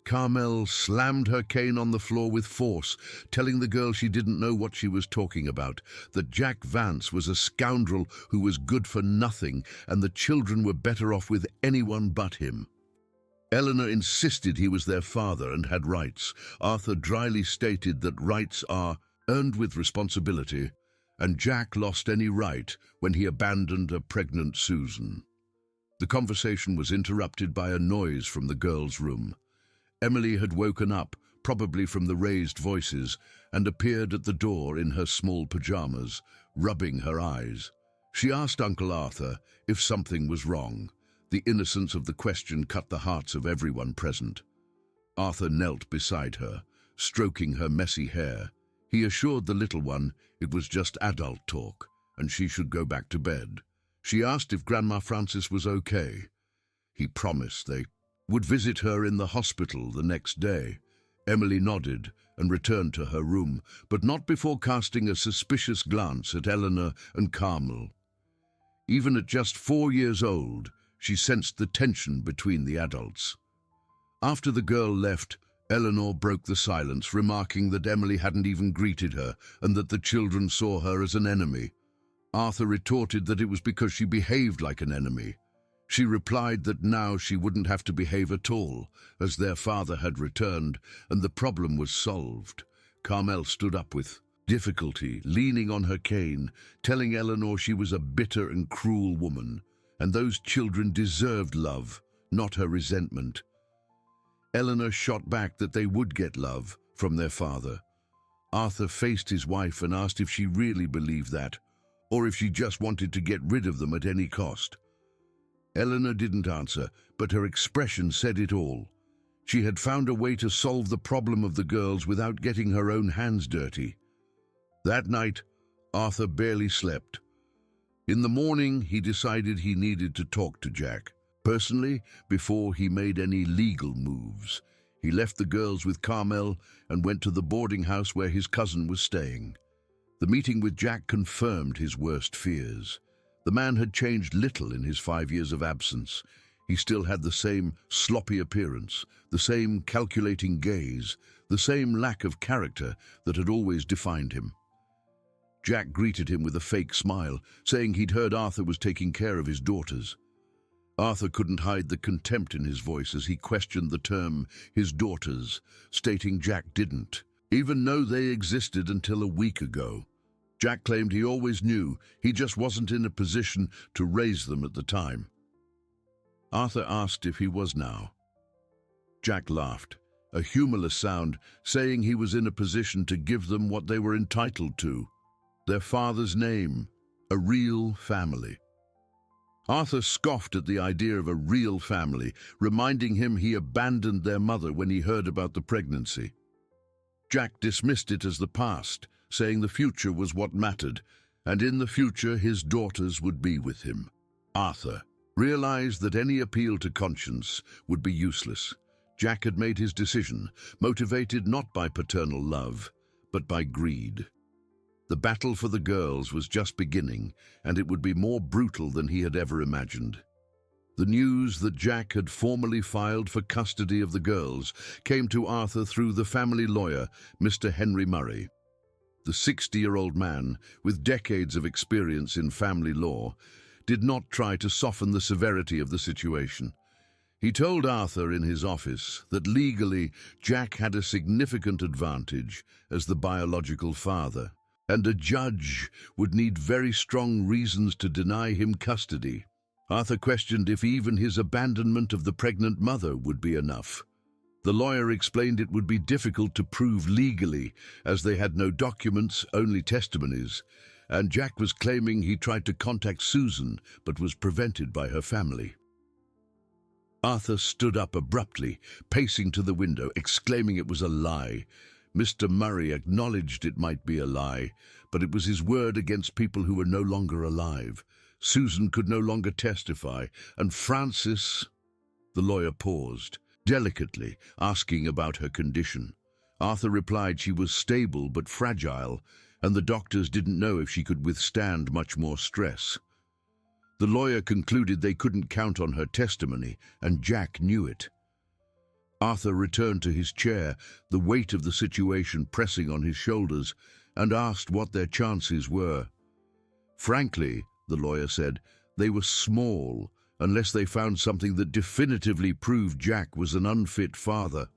Carmel slammed her cane on the floor with force, telling the girl she didn't know what she was talking about, that Jack Vance was a scoundrel who was good for nothing, and the children were better off with anyone but him. Eleanor insisted he was their father and had rights. Arthur dryly stated that rights are earned with responsibility, and Jack lost any right when he abandoned a pregnant Susan. The conversation was interrupted by a noise from the girls' room. Emily had woken up, probably from the raised voices, and appeared at the door in her small pajamas, rubbing her eyes. She asked Uncle Arthur if something was wrong. The innocence of the question cut the hearts of everyone present. Arthur knelt beside her, stroking her messy hair. He assured the little one it was just adult talk, and she should go back to bed. She asked if Grandma Frances was okay. He promised they would visit her in the hospital the next day. Emily nodded and returned to her room, but not before casting a suspicious glance at Eleanor and Carmel. Even at just 4 years old, she sensed the tension between the adults. After the girl left, Eleanor broke the silence, remarking that Emily hadn't even greeted her and that the children saw her as an enemy. Arthur retorted that it was because she behaved like an enemy. She replied that now she wouldn't have to behave at all, as their father had returned and the problem was solved. Carmel stood up with difficulty, leaning on her cane, telling Eleanor she was a bitter and cruel woman, and those children deserved love, not her resentment. Eleanor shot back that they would get love from their father. Arthur faced his wife and asked if she really believed that, or if she just wanted to get rid of them at any cost. Eleanor didn't answer, but her expression said it all. She had found a way to solve the problem of the girls without getting her own hands dirty. That night, Arthur barely slept. In the morning, he decided he needed to talk to Jack. Personally, before he made any legal moves, he left the girls with Carmel and went to the boarding house where his cousin was staying. The meeting with Jack confirmed his worst fears. The man had changed little in his 5 years of absence. He still had the same sloppy appearance, the same calculating gaze, the same lack of character that had always defined him. Jack greeted him with a fake smile, saying he'd heard Arthur was taking care of his daughters. Arthur couldn't hide the contempt in his voice as he questioned the term his daughters, stating Jack didn't even know they existed until a week ago. Jack claimed he always knew, he just wasn't in a position to raise them at the time. Arthur asked if he was now. Jack laughed, a humorless sound, saying he was in a position to give them what they were entitled to, their father's name, a real family. Arthur scoffed at the idea of a real family, reminding him he abandoned their mother when he heard about the pregnancy. Jack dismissed it as the past, saying the future was what mattered, and in the future his daughters would be with him. Arthur realized that any appeal to conscience would be useless. Jack had made his decision, motivated not by paternal love, but by greed. The battle for the girls was just beginning, and it would be more brutal than he had ever imagined. The news that Jack had formally filed for custody of the girls came to Arthur through the family lawyer, Mr. Henry Murray. The 60-year-old man, with decades of experience in family law, did not try to soften the severity of the situation. He told Arthur in his office that legally Jack had a significant advantage as the biological father, and a judge would need very strong reasons to deny him custody. Arthur questioned if even his abandonment of the pregnant mother would be enough. The lawyer explained it would be difficult to prove legally, as they had no documents, only testimonies, and Jack was claiming he tried to contact Susan but was prevented by her family. Arthur stood up abruptly, pacing to the window, exclaiming it was a lie. Mr. Murray acknowledged it might be a lie, but it was his word against people who were no longer alive. Susan could no longer testify, and Frances... The lawyer paused, delicately, asking about her condition. Arthur replied she was stable but fragile, and the doctors didn't know if she could withstand much more stress. The lawyer concluded they couldn't count on her testimony, and Jack knew it. Arthur returned to his chair, the weight of the situation pressing on his shoulders, and asked what their chances were. Frankly, the lawyer said, they were small, unless they found something that definitively proved Jack was an unfit father.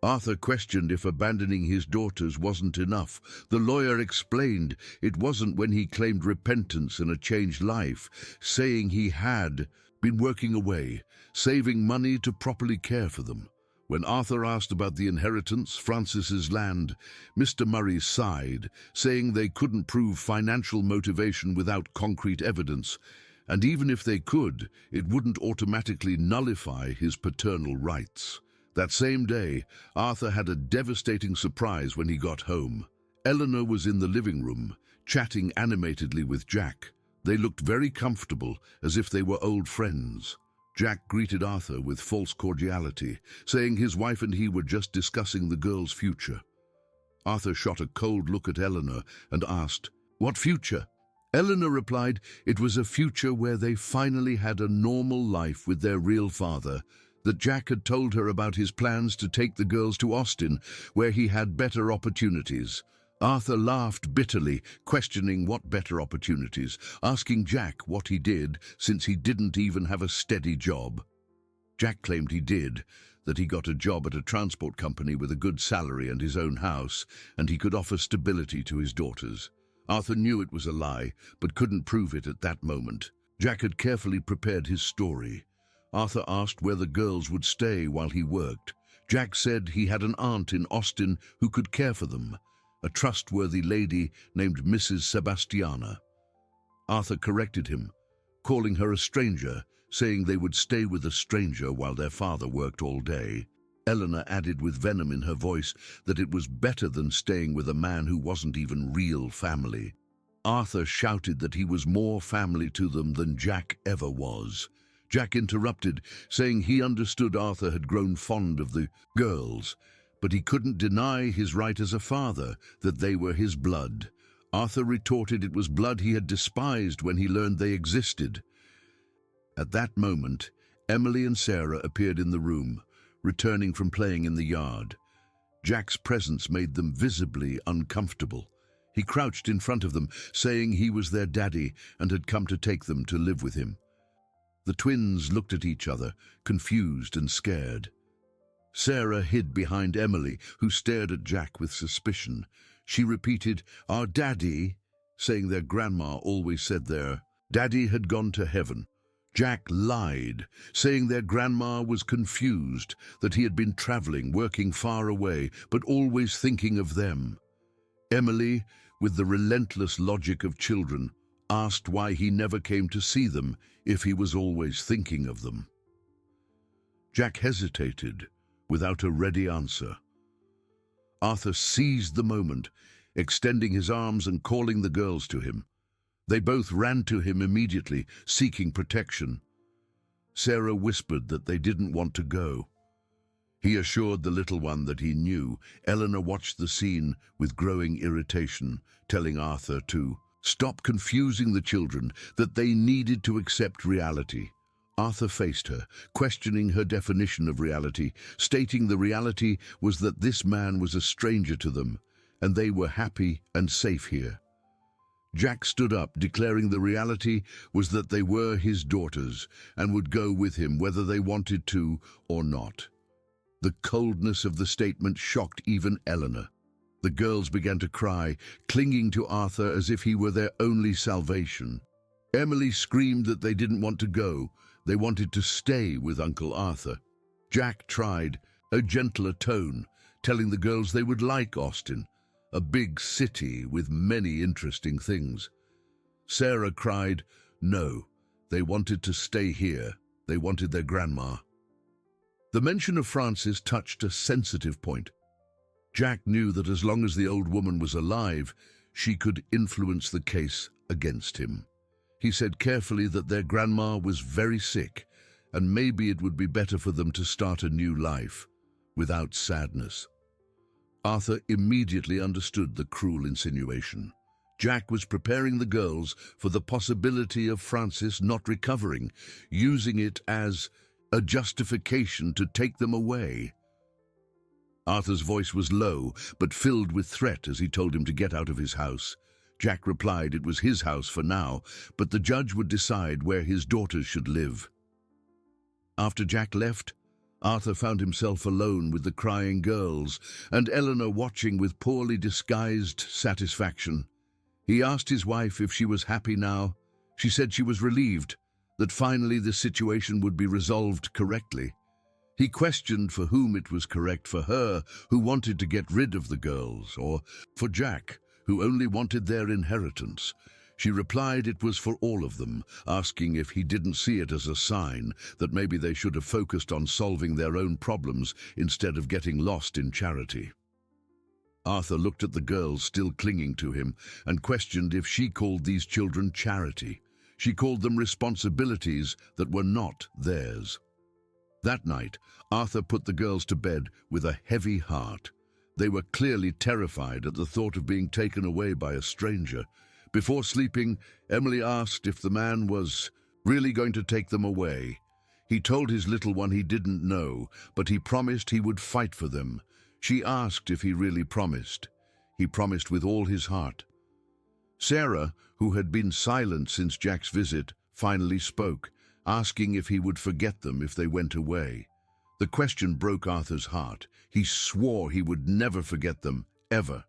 Arthur questioned if abandoning his daughters wasn't enough. The lawyer explained it wasn't when he claimed repentance and a changed life, saying he had been working away, saving money to properly care for them. When Arthur asked about the inheritance, Frances's land, Mr. Murray sighed, saying they couldn't prove financial motivation without concrete evidence, and even if they could, it wouldn't automatically nullify his paternal rights. That same day, Arthur had a devastating surprise when he got home. Eleanor was in the living room, chatting animatedly with Jack. They looked very comfortable, as if they were old friends. Jack greeted Arthur with false cordiality, saying his wife and he were just discussing the girl's future. Arthur shot a cold look at Eleanor and asked, "What future?" Eleanor replied it was a future where they finally had a normal life with their real father, that Jack had told her about his plans to take the girls to Austin, where he had better opportunities. Arthur laughed bitterly, questioning what better opportunities, asking Jack what he did, since he didn't even have a steady job. Jack claimed he did, that he got a job at a transport company with a good salary and his own house, and he could offer stability to his daughters. Arthur knew it was a lie, but couldn't prove it at that moment. Jack had carefully prepared his story. Arthur asked where the girls would stay while he worked. Jack said he had an aunt in Austin who could care for them, a trustworthy lady named Mrs. Sebastiana. Arthur corrected him, calling her a stranger, saying they would stay with a stranger while their father worked all day. Eleanor added with venom in her voice that it was better than staying with a man who wasn't even real family. Arthur shouted that he was more family to them than Jack ever was. Jack interrupted, saying he understood Arthur had grown fond of the girls, but he couldn't deny his right as a father, that they were his blood. Arthur retorted it was blood he had despised when he learned they existed. At that moment, Emily and Sarah appeared in the room, returning from playing in the yard. Jack's presence made them visibly uncomfortable. He crouched in front of them, saying he was their daddy and had come to take them to live with him. The twins looked at each other, confused and scared. Sarah hid behind Emily, who stared at Jack with suspicion. She repeated, "Our daddy," saying their grandma always said their daddy had gone to heaven. Jack lied, saying their grandma was confused, that he had been traveling, working far away, but always thinking of them. Emily, with the relentless logic of children, asked why he never came to see them if he was always thinking of them. Jack hesitated, without a ready answer. Arthur seized the moment, extending his arms and calling the girls to him. They both ran to him immediately, seeking protection. Sarah whispered that they didn't want to go. He assured the little one that he knew. Eleanor watched the scene with growing irritation, telling Arthur to stop confusing the children, that they needed to accept reality. Arthur faced her, questioning her definition of reality, stating the reality was that this man was a stranger to them, and they were happy and safe here. Jack stood up, declaring the reality was that they were his daughters and would go with him whether they wanted to or not. The coldness of the statement shocked even Eleanor. The girls began to cry, clinging to Arthur as if he were their only salvation. Emily screamed that they didn't want to go. They wanted to stay with Uncle Arthur. Jack tried a gentler tone, telling the girls they would like Austin, a big city with many interesting things. Sarah cried, no, they wanted to stay here. They wanted their grandma. The mention of Frances touched a sensitive point. Jack knew that as long as the old woman was alive, she could influence the case against him. He said carefully that their grandma was very sick, and maybe it would be better for them to start a new life, without sadness. Arthur immediately understood the cruel insinuation. Jack was preparing the girls for the possibility of Frances not recovering, using it as a justification to take them away. Arthur's voice was low, but filled with threat as he told him to get out of his house. Jack replied it was his house for now, but the judge would decide where his daughters should live. After Jack left, Arthur found himself alone with the crying girls, and Eleanor watching with poorly disguised satisfaction. He asked his wife if she was happy now. She said she was relieved, that finally the situation would be resolved correctly. He questioned for whom it was correct, for her, who wanted to get rid of the girls, or for Jack, who only wanted their inheritance. She replied it was for all of them, asking if he didn't see it as a sign that maybe they should have focused on solving their own problems instead of getting lost in charity. Arthur looked at the girls still clinging to him and questioned if she called these children charity. She called them responsibilities that were not theirs. That night, Arthur put the girls to bed with a heavy heart. They were clearly terrified at the thought of being taken away by a stranger. Before sleeping, Emily asked if the man was really going to take them away. He told his little one he didn't know, but he promised he would fight for them. She asked if he really promised. He promised with all his heart. Sarah, who had been silent since Jack's visit, finally spoke, asking if he would forget them if they went away. The question broke Arthur's heart. He swore he would never forget them, ever.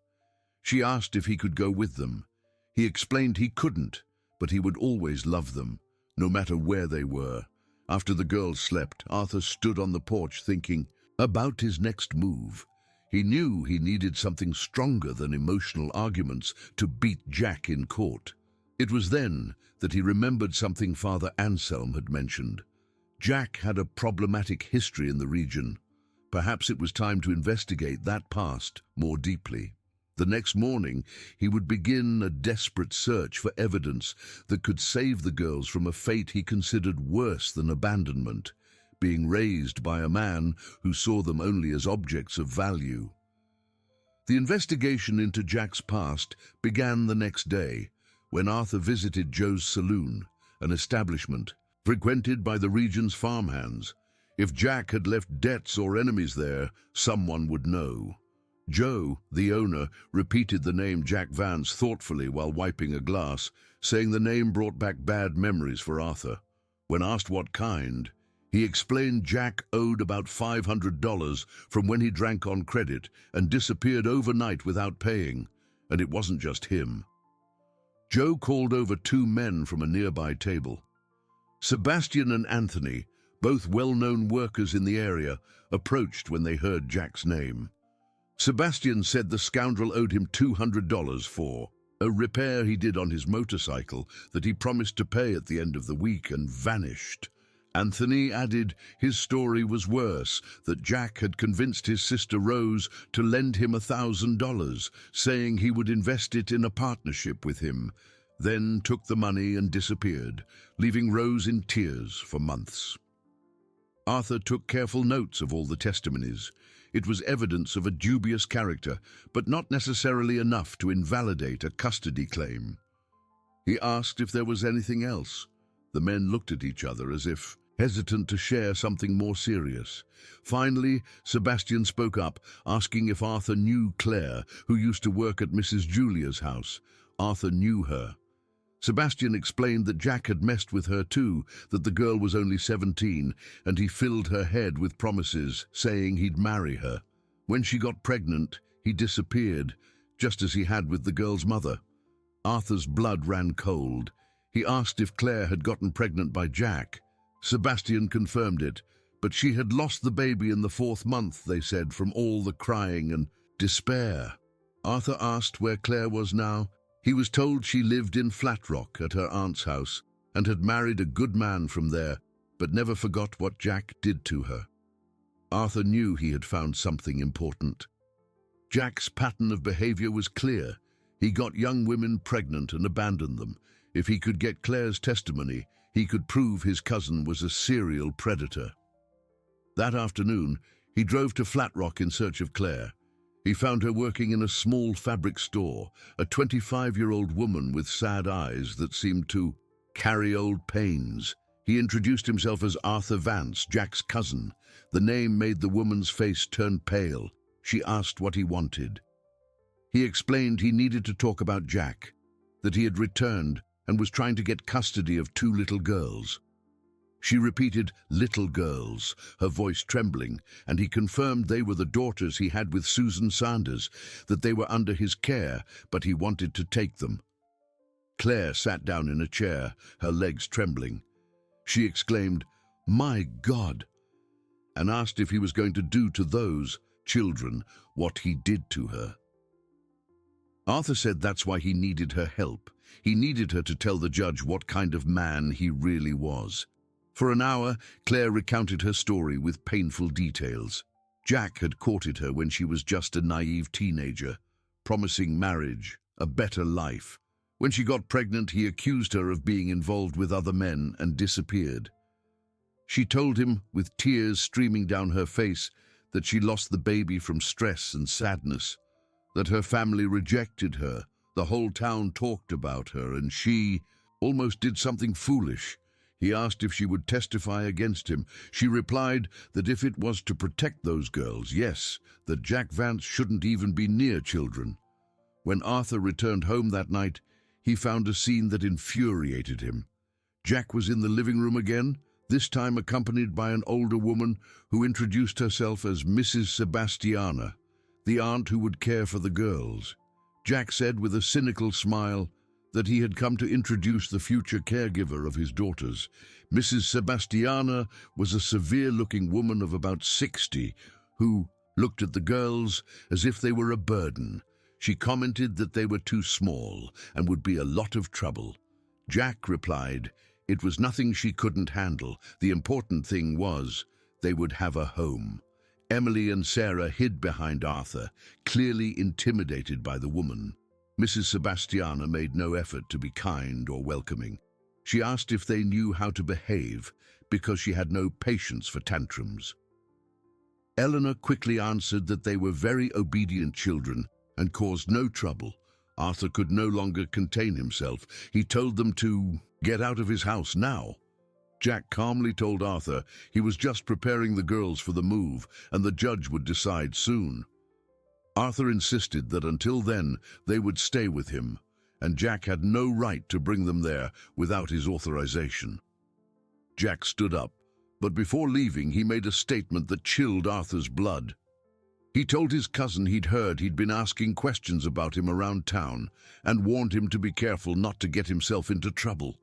She asked if he could go with them. He explained he couldn't, but he would always love them, no matter where they were. After the girls slept, Arthur stood on the porch thinking about his next move. He knew he needed something stronger than emotional arguments to beat Jack in court. It was then that he remembered something Father Anselm had mentioned. Jack had a problematic history in the region. Perhaps it was time to investigate that past more deeply. The next morning, he would begin a desperate search for evidence that could save the girls from a fate he considered worse than abandonment, being raised by a man who saw them only as objects of value. The investigation into Jack's past began the next day, when Arthur visited Joe's saloon, an establishment frequented by the region's farmhands. If Jack had left debts or enemies there, someone would know. Joe, the owner, repeated the name Jack Vance thoughtfully while wiping a glass, saying the name brought back bad memories for Arthur. When asked what kind, he explained Jack owed about $500 from when he drank on credit and disappeared overnight without paying, and it wasn't just him. Joe called over two men from a nearby table. Sebastian and Anthony, both well-known workers in the area, approached when they heard Jack's name. Sebastian said the scoundrel owed him $200 for a repair he did on his motorcycle that he promised to pay at the end of the week and vanished. Anthony added his story was worse, that Jack had convinced his sister Rose to lend him $1,000, saying he would invest it in a partnership with him, then took the money and disappeared, leaving Rose in tears for months. Arthur took careful notes of all the testimonies. It was evidence of a dubious character, but not necessarily enough to invalidate a custody claim. He asked if there was anything else. The men looked at each other as if hesitant to share something more serious. Finally, Sebastian spoke up, asking if Arthur knew Claire, who used to work at Mrs. Julia's house. Arthur knew her. Sebastian explained that Jack had messed with her too, that the girl was only 17, and he filled her head with promises, saying he'd marry her. When she got pregnant, he disappeared, just as he had with the girl's mother. Arthur's blood ran cold. He asked if Claire had gotten pregnant by Jack. Sebastian confirmed it, but she had lost the baby in the 4th month, they said, from all the crying and despair. Arthur asked where Claire was now. He was told she lived in Flat Rock at her aunt's house and had married a good man from there, but never forgot what Jack did to her. Arthur knew he had found something important. Jack's pattern of behavior was clear. He got young women pregnant and abandoned them. If he could get Claire's testimony, he could prove his cousin was a serial predator. That afternoon, he drove to Flat Rock in search of Claire. He found her working in a small fabric store, a 25-year-old woman with sad eyes that seemed to carry old pains. He introduced himself as Arthur Vance, Jack's cousin. The name made the woman's face turn pale. She asked what he wanted. He explained he needed to talk about Jack, that he had returned and was trying to get custody of 2 little girls. She repeated, "little girls," her voice trembling, and he confirmed they were the daughters he had with Susan Sanders, that they were under his care, but he wanted to take them. Claire sat down in a chair, her legs trembling. She exclaimed, "My God," and asked if he was going to do to those children what he did to her. Arthur said that's why he needed her help. He needed her to tell the judge what kind of man he really was. For an hour, Claire recounted her story with painful details. Jack had courted her when she was just a naive teenager. promising marriage, a better life. When she got pregnant, he accused her of being involved with other men and disappeared. She told him, with tears streaming down her face, that she lost the baby from stress and sadness, that her family rejected her, the whole town talked about her, and she almost did something foolish. He asked if she would testify against him. She replied that if it was to protect those girls, yes, that Jack Vance shouldn't even be near children. When Arthur returned home that night, he found a scene that infuriated him. Jack was in the living room again, this time accompanied by an older woman who introduced herself as Mrs. Sebastiana, the aunt who would care for the girls. Jack said with a cynical smile that he had come to introduce the future caregiver of his daughters. Mrs. Sebastiana was a severe-looking woman of about 60 who looked at the girls as if they were a burden. She commented that they were too small and would be a lot of trouble. Jack replied, it was nothing she couldn't handle. The important thing was they would have a home. Emily and Sarah hid behind Arthur, clearly intimidated by the woman. Mrs. Sebastiana made no effort to be kind or welcoming. She asked if they knew how to behave because she had no patience for tantrums. Eleanor quickly answered that they were very obedient children and caused no trouble. Arthur could no longer contain himself. He told them to get out of his house now. Jack calmly told Arthur he was just preparing the girls for the move and the judge would decide soon. Arthur insisted that until then they would stay with him, and Jack had no right to bring them there without his authorization. Jack stood up, but before leaving he made a statement that chilled Arthur's blood. He told his cousin he'd been asking questions about him around town and warned him to be careful not to get himself into trouble.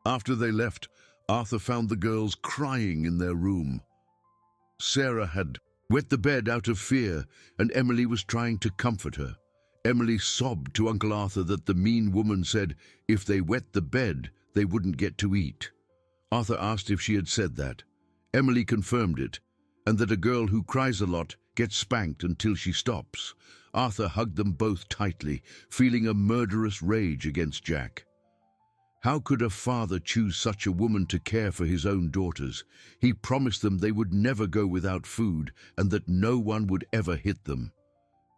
After they left, Arthur found the girls crying in their room. Sarah had wet the bed out of fear, and Emily was trying to comfort her. Emily sobbed to Uncle Arthur that the mean woman said if they wet the bed, they wouldn't get to eat. Arthur asked if she had said that. Emily confirmed it, and that a girl who cries a lot gets spanked until she stops. Arthur hugged them both tightly, feeling a murderous rage against Jack. How could a father choose such a woman to care for his own daughters? He promised them they would never go without food and that no one would ever hit them.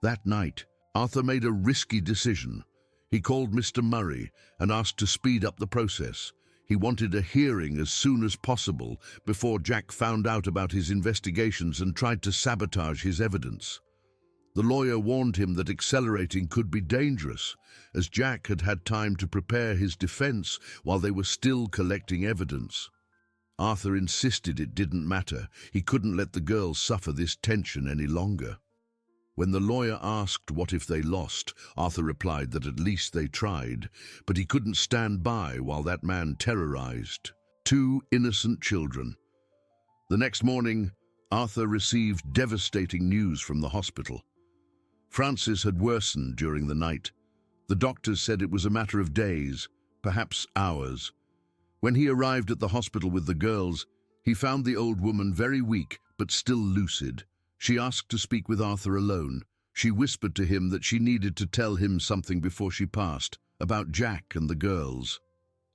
That night, Arthur made a risky decision. He called Mr. Murray and asked to speed up the process. He wanted a hearing as soon as possible before Jack found out about his investigations and tried to sabotage his evidence. The lawyer warned him that accelerating could be dangerous, as Jack had had time to prepare his defense while they were still collecting evidence. Arthur insisted it didn't matter. He couldn't let the girls suffer this tension any longer. When the lawyer asked what if they lost, Arthur replied that at least they tried, but he couldn't stand by while that man terrorized two innocent children. The next morning, Arthur received devastating news from the hospital. Francis had worsened during the night. The doctors said it was a matter of days, perhaps hours. When he arrived at the hospital with the girls, he found the old woman very weak but still lucid. She asked to speak with Arthur alone. She whispered to him that she needed to tell him something before she passed, about Jack and the girls.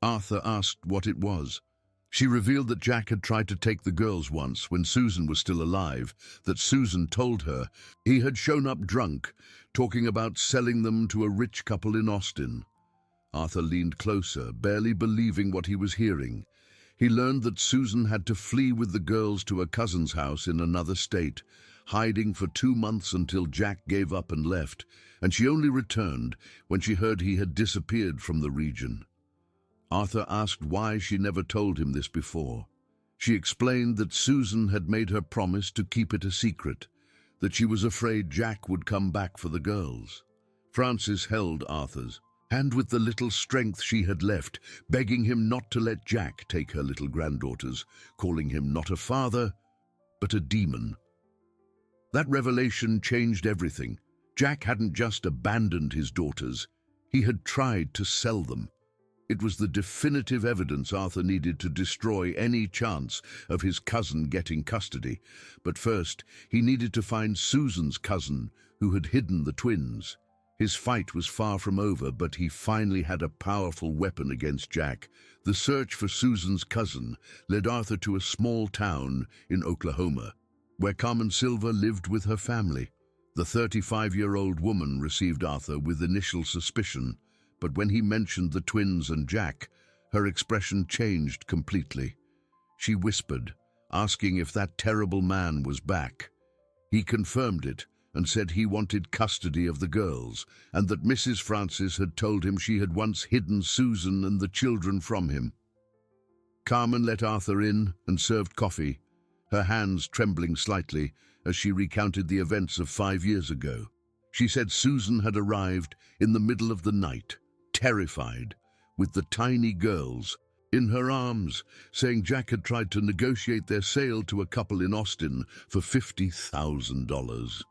Arthur asked what it was. She revealed that Jack had tried to take the girls once when Susan was still alive, that Susan told her he had shown up drunk, talking about selling them to a rich couple in Austin. Arthur leaned closer, barely believing what he was hearing. He learned that Susan had to flee with the girls to a cousin's house in another state, hiding for 2 months until Jack gave up and left, and she only returned when she heard he had disappeared from the region. Arthur asked why she never told him this before. She explained that Susan had made her promise to keep it a secret, that she was afraid Jack would come back for the girls. Frances held Arthur's hand with the little strength she had left, begging him not to let Jack take her little granddaughters, calling him not a father, but a demon. That revelation changed everything. Jack hadn't just abandoned his daughters, he had tried to sell them. It was the definitive evidence Arthur needed to destroy any chance of his cousin getting custody. But first, he needed to find Susan's cousin, who had hidden the twins. His fight was far from over, but he finally had a powerful weapon against Jack. The search for Susan's cousin led Arthur to a small town in Oklahoma, where Carmen Silva lived with her family. The 35-year-old woman received Arthur with initial suspicion, but when he mentioned the twins and Jack, her expression changed completely. She whispered, asking if that terrible man was back. He confirmed it and said he wanted custody of the girls, and that Mrs. Francis had told him she had once hidden Susan and the children from him. Carmen let Arthur in and served coffee, her hands trembling slightly as she recounted the events of 5 years ago. She said Susan had arrived in the middle of the night, terrified, with the tiny girls in her arms, saying Jack had tried to negotiate their sale to a couple in Austin for $50,000.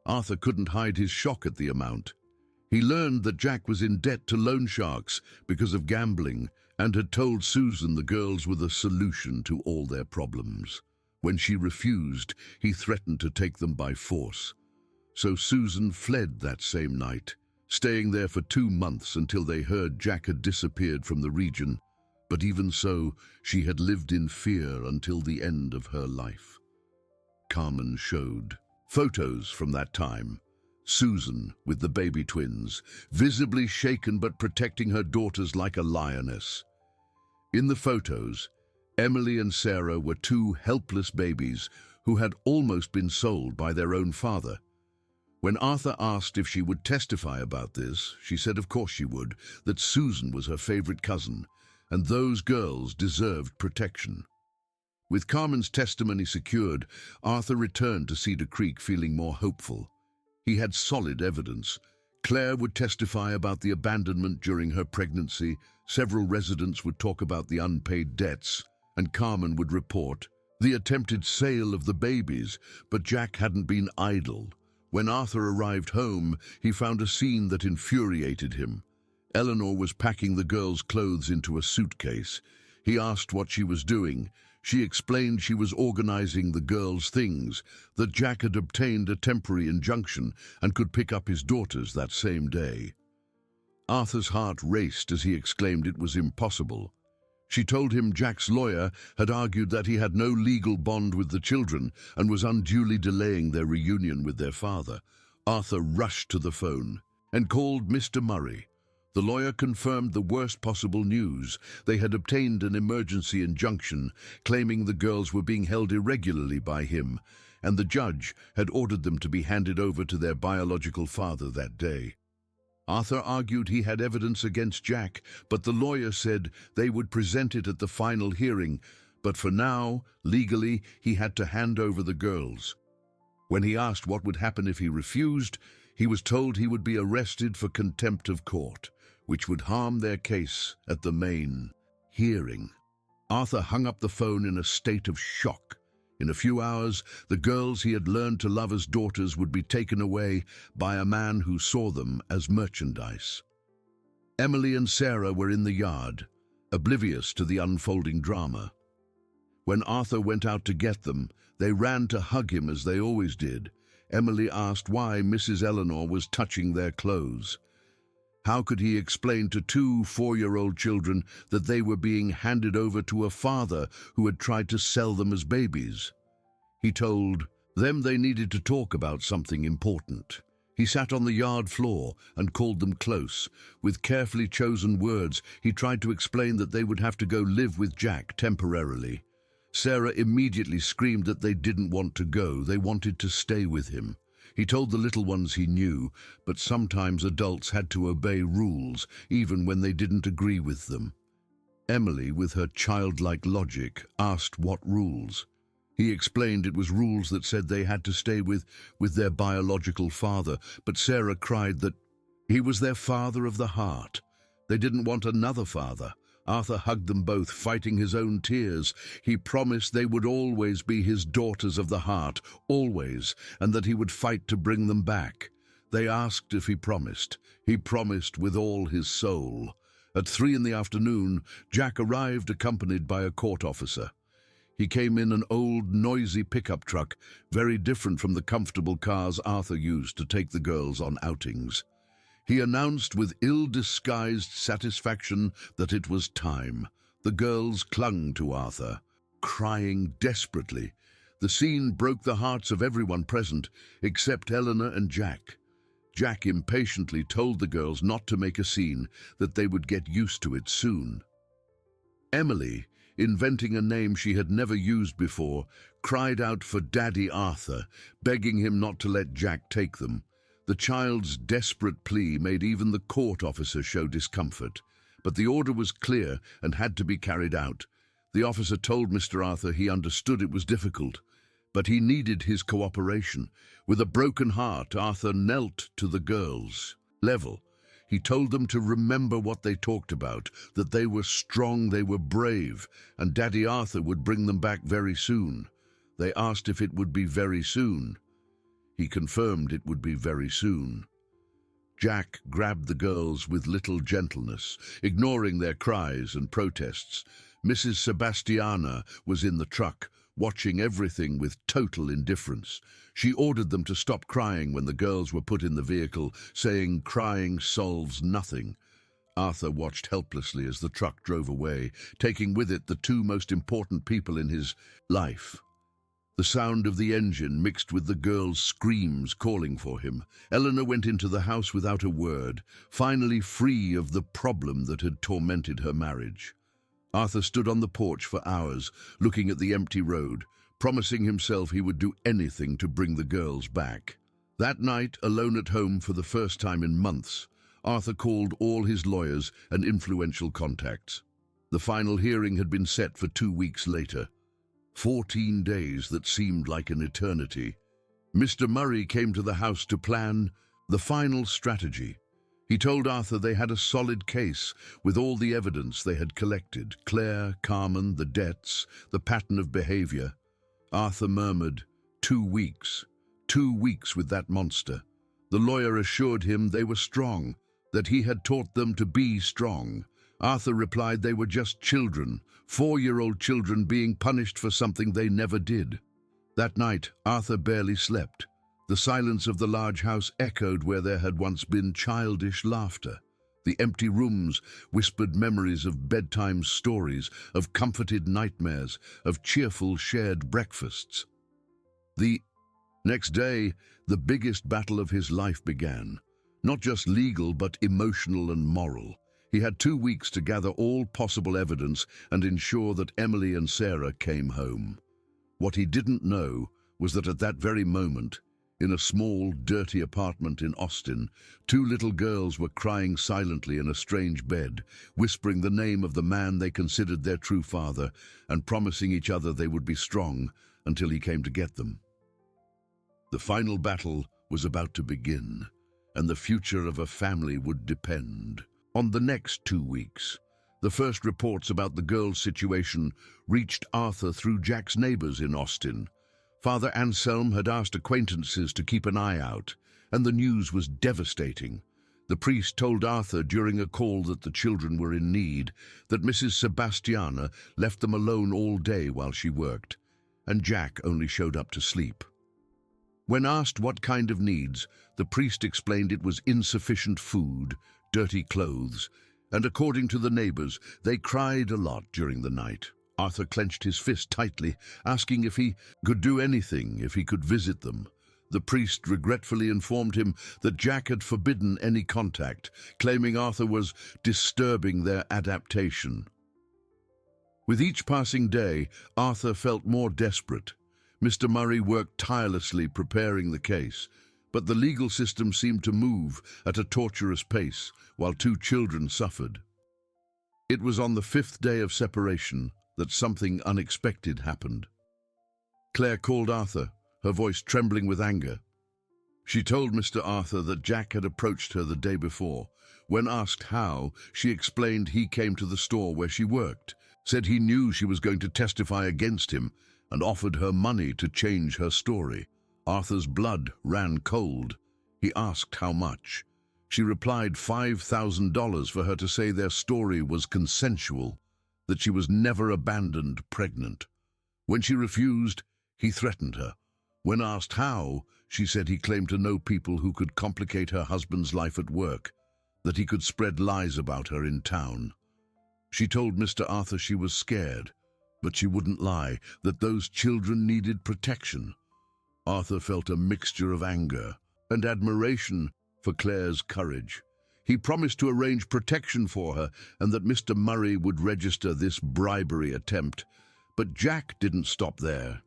Arthur couldn't hide his shock at the amount. He learned that Jack was in debt to loan sharks because of gambling and had told Susan the girls were the solution to all their problems. When she refused, he threatened to take them by force. So Susan fled that same night, staying there for 2 months until they heard Jack had disappeared from the region. But even so, she had lived in fear until the end of her life. Carmen showed photos from that time. Susan, with the baby twins, visibly shaken but protecting her daughters like a lioness. In the photos, Emily and Sarah were 2 helpless babies who had almost been sold by their own father. When Arthur asked if she would testify about this, she said of course she would, that Susan was her favorite cousin, and those girls deserved protection. With Carmen's testimony secured, Arthur returned to Cedar Creek feeling more hopeful. He had solid evidence. Claire would testify about the abandonment during her pregnancy, several residents would talk about the unpaid debts, and Carmen would report the attempted sale of the babies, but Jack hadn't been idle. When Arthur arrived home, he found a scene that infuriated him. Eleanor was packing the girls' clothes into a suitcase. He asked what she was doing. She explained she was organizing the girls' things, that Jack had obtained a temporary injunction and could pick up his daughters that same day. Arthur's heart raced as he exclaimed it was impossible. She told him Jack's lawyer had argued that he had no legal bond with the children and was unduly delaying their reunion with their father. Arthur rushed to the phone and called Mr. Murray. The lawyer confirmed the worst possible news. They had obtained an emergency injunction, claiming the girls were being held irregularly by him, and the judge had ordered them to be handed over to their biological father that day. Arthur argued he had evidence against Jack, but the lawyer said they would present it at the final hearing, but for now, legally, he had to hand over the girls. When he asked what would happen if he refused, he was told he would be arrested for contempt of court, which would harm their case at the main hearing. Arthur hung up the phone in a state of shock. In a few hours, the girls he had learned to love as daughters would be taken away by a man who saw them as merchandise. Emily and Sarah were in the yard, oblivious to the unfolding drama. When Arthur went out to get them, they ran to hug him as they always did. Emily asked why Mrs. Eleanor was touching their clothes. How could he explain to 2 4-year-old children that they were being handed over to a father who had tried to sell them as babies? He told them they needed to talk about something important. He sat on the yard floor and called them close. With carefully chosen words, he tried to explain that they would have to go live with Jack temporarily. Sarah immediately screamed that they didn't want to go, they wanted to stay with him. He told the little ones he knew, but sometimes adults had to obey rules, even when they didn't agree with them. Emily, with her childlike logic, asked what rules. He explained it was rules that said they had to stay with their biological father, but Sarah cried that he was their father of the heart. They didn't want another father. Arthur hugged them both, fighting his own tears. He promised they would always be his daughters of the heart, always, and that he would fight to bring them back. They asked if he promised. He promised with all his soul. At 3 in the afternoon, Jack arrived accompanied by a court officer. He came in an old, noisy pickup truck, very different from the comfortable cars Arthur used to take the girls on outings. He announced with ill-disguised satisfaction that it was time. The girls clung to Arthur, crying desperately. The scene broke the hearts of everyone present, except Eleanor and Jack. Jack impatiently told the girls not to make a scene, that they would get used to it soon. Emily, inventing a name she had never used before, cried out for Daddy Arthur, begging him not to let Jack take them. The child's desperate plea made even the court officer show discomfort. But the order was clear and had to be carried out. The officer told Mr. Arthur he understood it was difficult, but he needed his cooperation. With a broken heart, Arthur knelt to the girls' level. He told them to remember what they talked about, that they were strong, they were brave, and Daddy Arthur would bring them back very soon. They asked if it would be very soon. He confirmed it would be very soon. Jack grabbed the girls with little gentleness, ignoring their cries and protests. Mrs. Sebastiana was in the truck, watching everything with total indifference. She ordered them to stop crying when the girls were put in the vehicle, saying crying solves nothing. Arthur watched helplessly as the truck drove away, taking with it the two most important people in his life. The sound of the engine mixed with the girls' screams calling for him. Eleanor went into the house without a word, finally free of the problem that had tormented her marriage. Arthur stood on the porch for hours, looking at the empty road, promising himself he would do anything to bring the girls back. That night, alone at home for the first time in months, Arthur called all his lawyers and influential contacts. The final hearing had been set for 2 weeks later. 14 days that seemed like an eternity. Mr. Murray came to the house to plan the final strategy. He told Arthur they had a solid case with all the evidence they had collected: Claire, Carmen, the debts, the pattern of behavior. Arthur murmured, 2 weeks. 2 weeks with that monster. The lawyer assured him they were strong, that he had taught them to be strong. Arthur replied they were just children, 4-year-old children being punished for something they never did. That night, Arthur barely slept. The silence of the large house echoed where there had once been childish laughter. The empty rooms whispered memories of bedtime stories, of comforted nightmares, of cheerful shared breakfasts. The next day, the biggest battle of his life began. Not just legal, but emotional and moral. He had 2 weeks to gather all possible evidence and ensure that Emily and Sarah came home. What he didn't know was that at that very moment, in a small, dirty apartment in Austin, 2 little girls were crying silently in a strange bed, whispering the name of the man they considered their true father and promising each other they would be strong until he came to get them. The final battle was about to begin, and the future of a family would depend on the next 2 weeks. The first reports about the girls' situation reached Arthur through Jack's neighbors in Austin. Father Anselm had asked acquaintances to keep an eye out, and the news was devastating. The priest told Arthur during a call that the children were in need, that Mrs. Sebastiana left them alone all day while she worked, and Jack only showed up to sleep. When asked what kind of needs, the priest explained it was insufficient food, dirty clothes, and according to the neighbors, they cried a lot during the night. Arthur clenched his fist tightly, asking if he could do anything, if he could visit them. The priest regretfully informed him that Jack had forbidden any contact, claiming Arthur was disturbing their adaptation. With each passing day, Arthur felt more desperate. Mr. Murray worked tirelessly preparing the case, but the legal system seemed to move at a torturous pace while 2 children suffered. It was on the 5th day of separation that something unexpected happened. Claire called Arthur, her voice trembling with anger. She told Mr. Arthur that Jack had approached her the day before. When asked how, she explained he came to the store where she worked, said he knew she was going to testify against him, and offered her money to change her story. Arthur's blood ran cold. He asked how much. She replied $5,000 for her to say their story was consensual, that she was never abandoned pregnant. When she refused, he threatened her. When asked how, she said he claimed to know people who could complicate her husband's life at work, that he could spread lies about her in town. She told Mr. Arthur she was scared, but she wouldn't lie, that those children needed protection. Arthur felt a mixture of anger and admiration for Claire's courage. He promised to arrange protection for her and that Mr. Murray would register this bribery attempt. But Jack didn't stop there.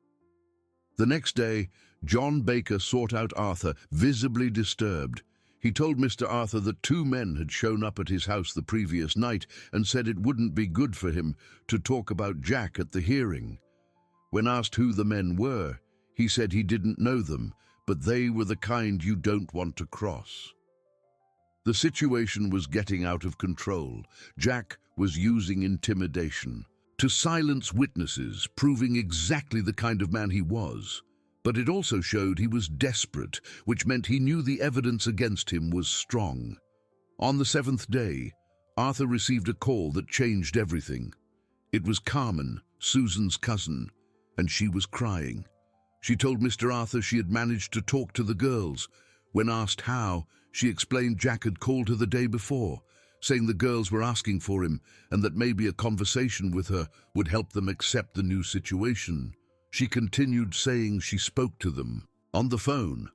The next day, John Baker sought out Arthur, visibly disturbed. He told Mr. Arthur that two men had shown up at his house the previous night and said it wouldn't be good for him to talk about Jack at the hearing. When asked who the men were, he said he didn't know them, but they were the kind you don't want to cross. The situation was getting out of control. Jack was using intimidation to silence witnesses, proving exactly the kind of man he was. But it also showed he was desperate, which meant he knew the evidence against him was strong. On the seventh day, Arthur received a call that changed everything. It was Carmen, Susan's cousin, and she was crying. She told Mr. Arthur she had managed to talk to the girls. When asked how, she explained Jack had called her the day before, saying the girls were asking for him and that maybe a conversation with her would help them accept the new situation. She continued saying she spoke to them on the phone,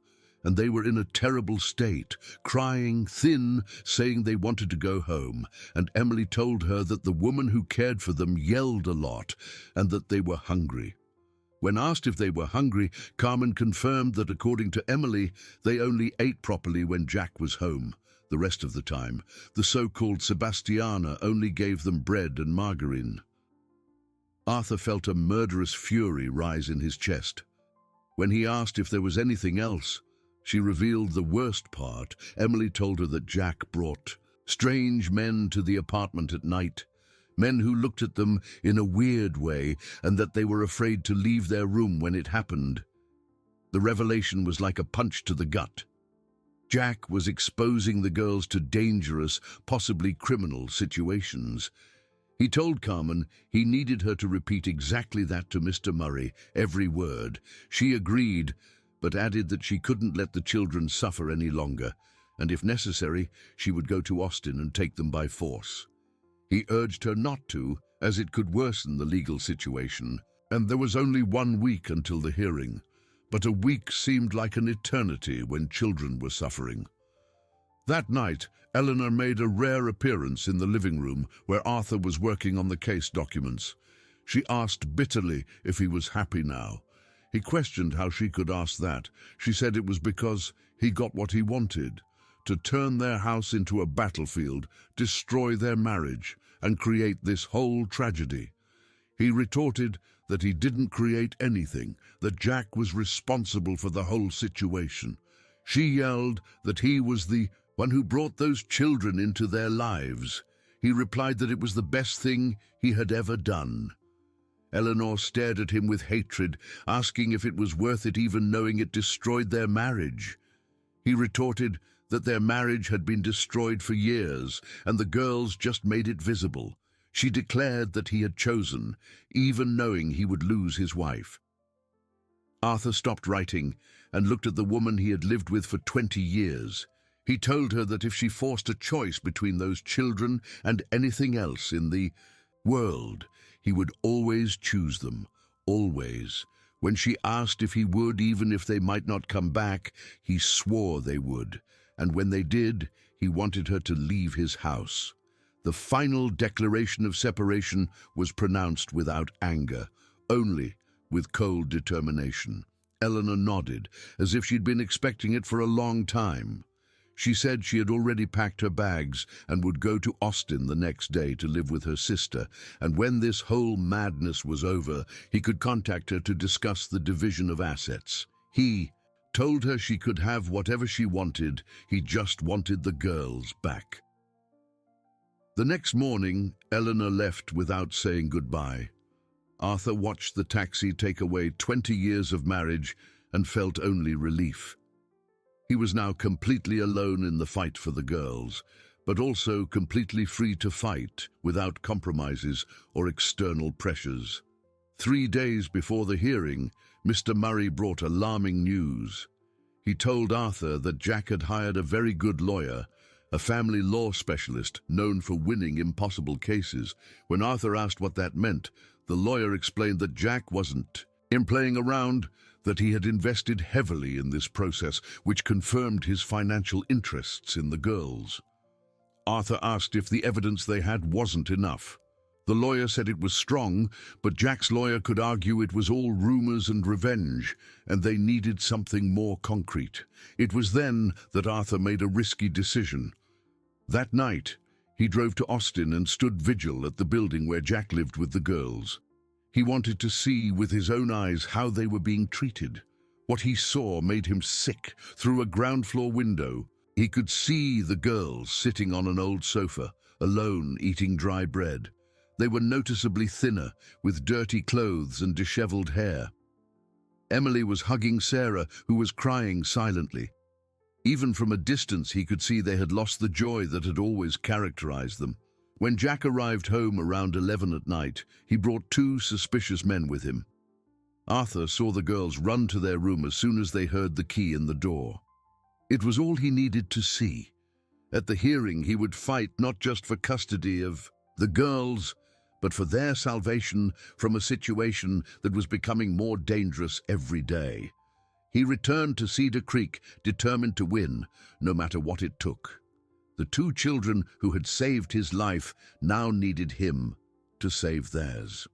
and they were in a terrible state, crying, thin, saying they wanted to go home, and Emily told her that the woman who cared for them yelled a lot and that they were hungry. When asked if they were hungry, Carmen confirmed that according to Emily, they only ate properly when Jack was home. The rest of the time, the so-called Sebastiana only gave them bread and margarine. Arthur felt a murderous fury rise in his chest. When he asked if there was anything else, she revealed the worst part. Emily told her that Jack brought strange men to the apartment at night, men who looked at them in a weird way, and that they were afraid to leave their room when it happened. The revelation was like a punch to the gut. Jack was exposing the girls to dangerous, possibly criminal situations. He told Carmen he needed her to repeat exactly that to Mr. Murray, every word. She agreed, but added that she couldn't let the children suffer any longer, and if necessary, she would go to Austin and take them by force. He urged her not to, as it could worsen the legal situation, and there was only 1 week until the hearing. But a week seemed like an eternity when children were suffering. That night, Eleanor made a rare appearance in the living room where Arthur was working on the case documents. She asked bitterly if he was happy now. He questioned how she could ask that. She said it was because he got what he wanted, to turn their house into a battlefield, destroy their marriage, and create this whole tragedy. He retorted that he didn't create anything, that Jack was responsible for the whole situation. She yelled that he was the one who brought those children into their lives. He replied that it was the best thing he had ever done. Eleanor stared at him with hatred, asking if it was worth it even knowing it destroyed their marriage. He retorted that their marriage had been destroyed for years, and the girls just made it visible. She declared that he had chosen, even knowing he would lose his wife. Arthur stopped writing and looked at the woman he had lived with for 20 years. He told her that if she forced a choice between those children and anything else in the world, he would always choose them, always. When she asked if he would, even if they might not come back, he swore they would. And when they did, he wanted her to leave his house. The final declaration of separation was pronounced without anger, only with cold determination. Eleanor nodded, as if she'd been expecting it for a long time. She said she had already packed her bags and would go to Austin the next day to live with her sister, and when this whole madness was over, he could contact her to discuss the division of assets. He told her she could have whatever she wanted, he just wanted the girls back. The next morning, Eleanor left without saying goodbye. Arthur watched the taxi take away 20 years of marriage and felt only relief. He was now completely alone in the fight for the girls, but also completely free to fight without compromises or external pressures. 3 days before the hearing, Mr. Murray brought alarming news. He told Arthur that Jack had hired a very good lawyer, a family law specialist known for winning impossible cases. When Arthur asked what that meant, the lawyer explained that Jack wasn't playing around, that he had invested heavily in this process, which confirmed his financial interests in the girls. Arthur asked if the evidence they had wasn't enough. The lawyer said it was strong, but Jack's lawyer could argue it was all rumors and revenge, and they needed something more concrete. It was then that Arthur made a risky decision. That night, he drove to Austin and stood vigil at the building where Jack lived with the girls. He wanted to see with his own eyes how they were being treated. What he saw made him sick. Through a ground-floor window, he could see the girls sitting on an old sofa, alone eating dry bread. They were noticeably thinner, with dirty clothes and disheveled hair. Emily was hugging Sarah, who was crying silently. Even from a distance, he could see they had lost the joy that had always characterized them. When Jack arrived home around 11 at night, he brought 2 suspicious men with him. Arthur saw the girls run to their room as soon as they heard the key in the door. It was all he needed to see. At the hearing, he would fight not just for custody of the girls, but for their salvation from a situation that was becoming more dangerous every day. He returned to Cedar Creek, determined to win, no matter what it took. The 2 children who had saved his life now needed him to save theirs.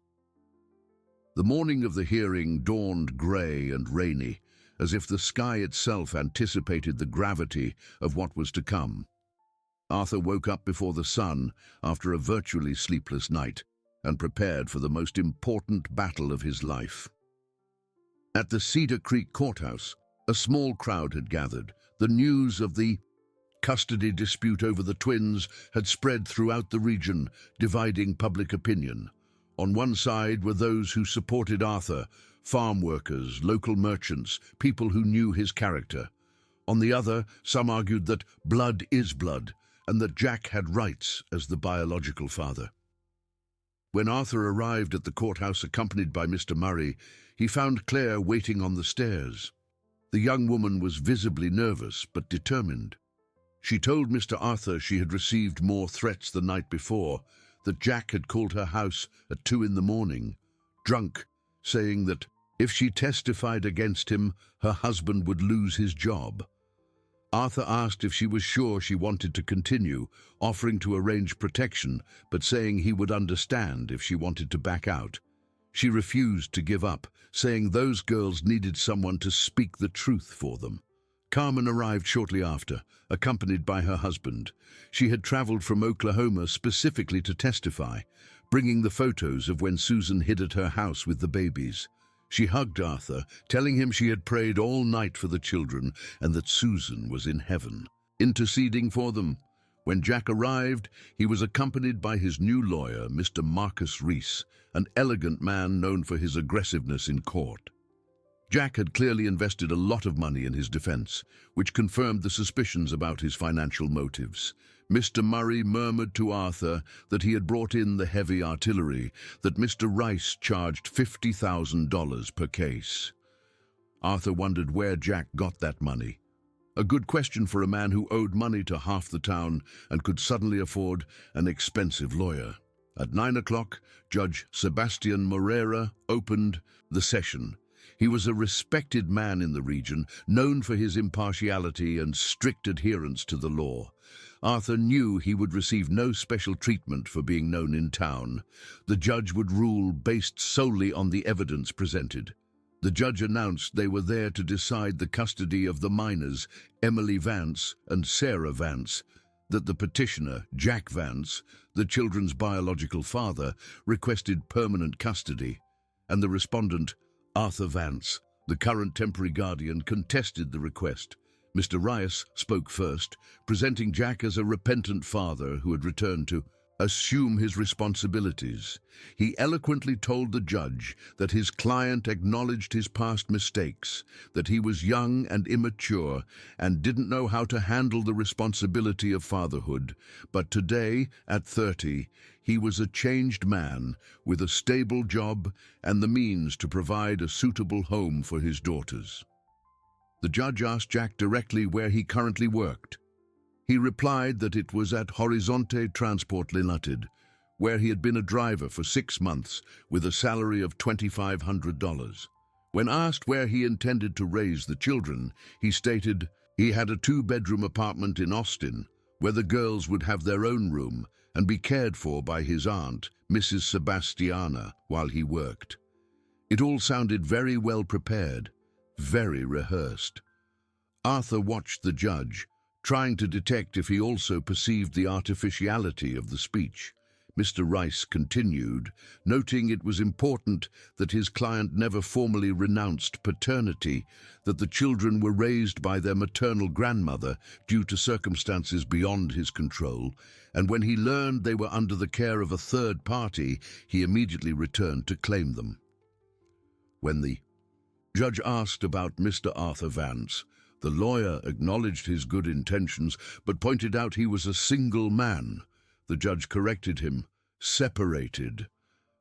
The morning of the hearing dawned gray and rainy, as if the sky itself anticipated the gravity of what was to come. Arthur woke up before the sun after a virtually sleepless night and prepared for the most important battle of his life. At the Cedar Creek courthouse, a small crowd had gathered. The news of the custody dispute over the twins had spread throughout the region, dividing public opinion. On one side were those who supported Arthur, farm workers, local merchants, people who knew his character. On the other, some argued that blood is blood, and that Jack had rights as the biological father. When Arthur arrived at the courthouse accompanied by Mr. Murray, he found Claire waiting on the stairs. The young woman was visibly nervous but determined. She told Mr. Arthur she had received more threats the night before, that Jack had called her house at 2 in the morning, drunk, saying that if she testified against him, her husband would lose his job. Arthur asked if she was sure she wanted to continue, offering to arrange protection, but saying he would understand if she wanted to back out. She refused to give up, saying those girls needed someone to speak the truth for them. Carmen arrived shortly after, accompanied by her husband. She had traveled from Oklahoma specifically to testify, bringing the photos of when Susan hid at her house with the babies. She hugged Arthur, telling him she had prayed all night for the children and that Susan was in heaven, interceding for them. When Jack arrived, he was accompanied by his new lawyer, Mr. Marcus Reese, an elegant man known for his aggressiveness in court. Jack had clearly invested a lot of money in his defense, which confirmed the suspicions about his financial motives. Mr. Murray murmured to Arthur that he had brought in the heavy artillery, that Mr. Rice charged $50,000 per case. Arthur wondered where Jack got that money. A good question for a man who owed money to half the town and could suddenly afford an expensive lawyer. At 9 o'clock, Judge Sebastian Morera opened the session. He was a respected man in the region, known for his impartiality and strict adherence to the law. Arthur knew he would receive no special treatment for being known in town. The judge would rule based solely on the evidence presented. The judge announced they were there to decide the custody of the minors, Emily Vance and Sarah Vance, that the petitioner, Jack Vance, the children's biological father, requested permanent custody, and the respondent, Arthur Vance, the current temporary guardian, contested the request. Mr. Rice spoke first, presenting Jack as a repentant father who had returned to assume his responsibilities. He eloquently told the judge that his client acknowledged his past mistakes, that he was young and immature and didn't know how to handle the responsibility of fatherhood. But today, at 30, he was a changed man with a stable job and the means to provide a suitable home for his daughters. The judge asked Jack directly where he currently worked. He replied that it was at Horizonte Transport Limited, where he had been a driver for 6 months with a salary of $2,500. When asked where he intended to raise the children, he stated he had a 2-bedroom apartment in Austin, where the girls would have their own room and be cared for by his aunt, Mrs. Sebastiana, while he worked. It all sounded very well prepared, very rehearsed. Arthur watched the judge, trying to detect if he also perceived the artificiality of the speech. Mr. Rice continued, noting it was important that his client never formally renounced paternity, that the children were raised by their maternal grandmother due to circumstances beyond his control, and when he learned they were under the care of a third party, he immediately returned to claim them. When the judge asked about Mr. Arthur Vance, the lawyer acknowledged his good intentions but pointed out he was a single man. The judge corrected him, separated.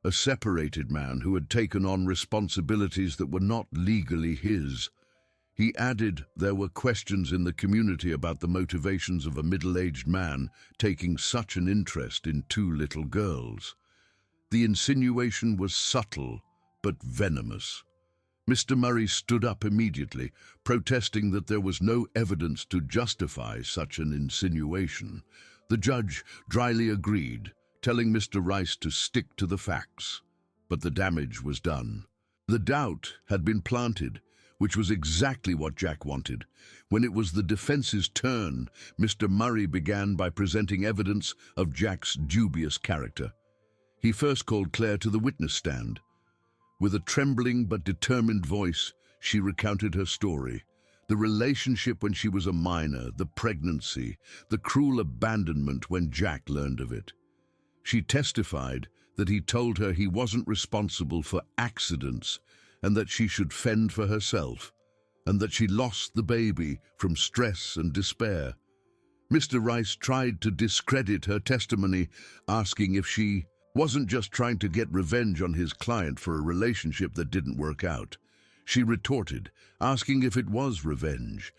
A separated man who had taken on responsibilities that were not legally his. He added there were questions in the community about the motivations of a middle-aged man taking such an interest in 2 little girls. The insinuation was subtle but venomous. Mr. Murray stood up immediately, protesting that there was no evidence to justify such an insinuation. The judge dryly agreed, telling Mr. Rice to stick to the facts. But the damage was done. The doubt had been planted, which was exactly what Jack wanted. When it was the defense's turn, Mr. Murray began by presenting evidence of Jack's dubious character. He first called Claire to the witness stand. With a trembling but determined voice, she recounted her story. The relationship when she was a minor, the pregnancy, the cruel abandonment when Jack learned of it. She testified that he told her he wasn't responsible for accidents and that she should fend for herself, and that she lost the baby from stress and despair. Mr. Rice tried to discredit her testimony, asking if she wasn't just trying to get revenge on his client for a relationship that didn't work out. She retorted, asking if it was revenge,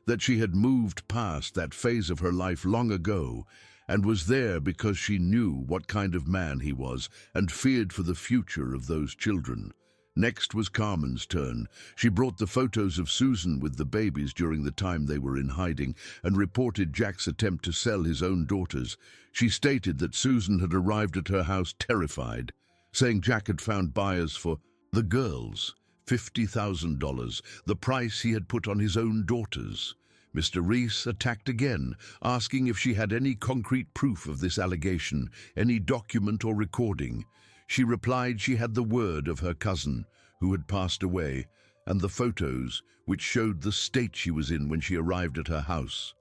that she had moved past that phase of her life long ago and was there because she knew what kind of man he was and feared for the future of those children. Next was Carmen's turn. She brought the photos of Susan with the babies during the time they were in hiding and reported Jack's attempt to sell his own daughters. She stated that Susan had arrived at her house terrified, saying Jack had found buyers for the girls, $50,000, the price he had put on his own daughters. Mr. Reese attacked again, asking if she had any concrete proof of this allegation, any document or recording. She replied she had the word of her cousin, who had passed away, and the photos, which showed the state she was in when she arrived at her house.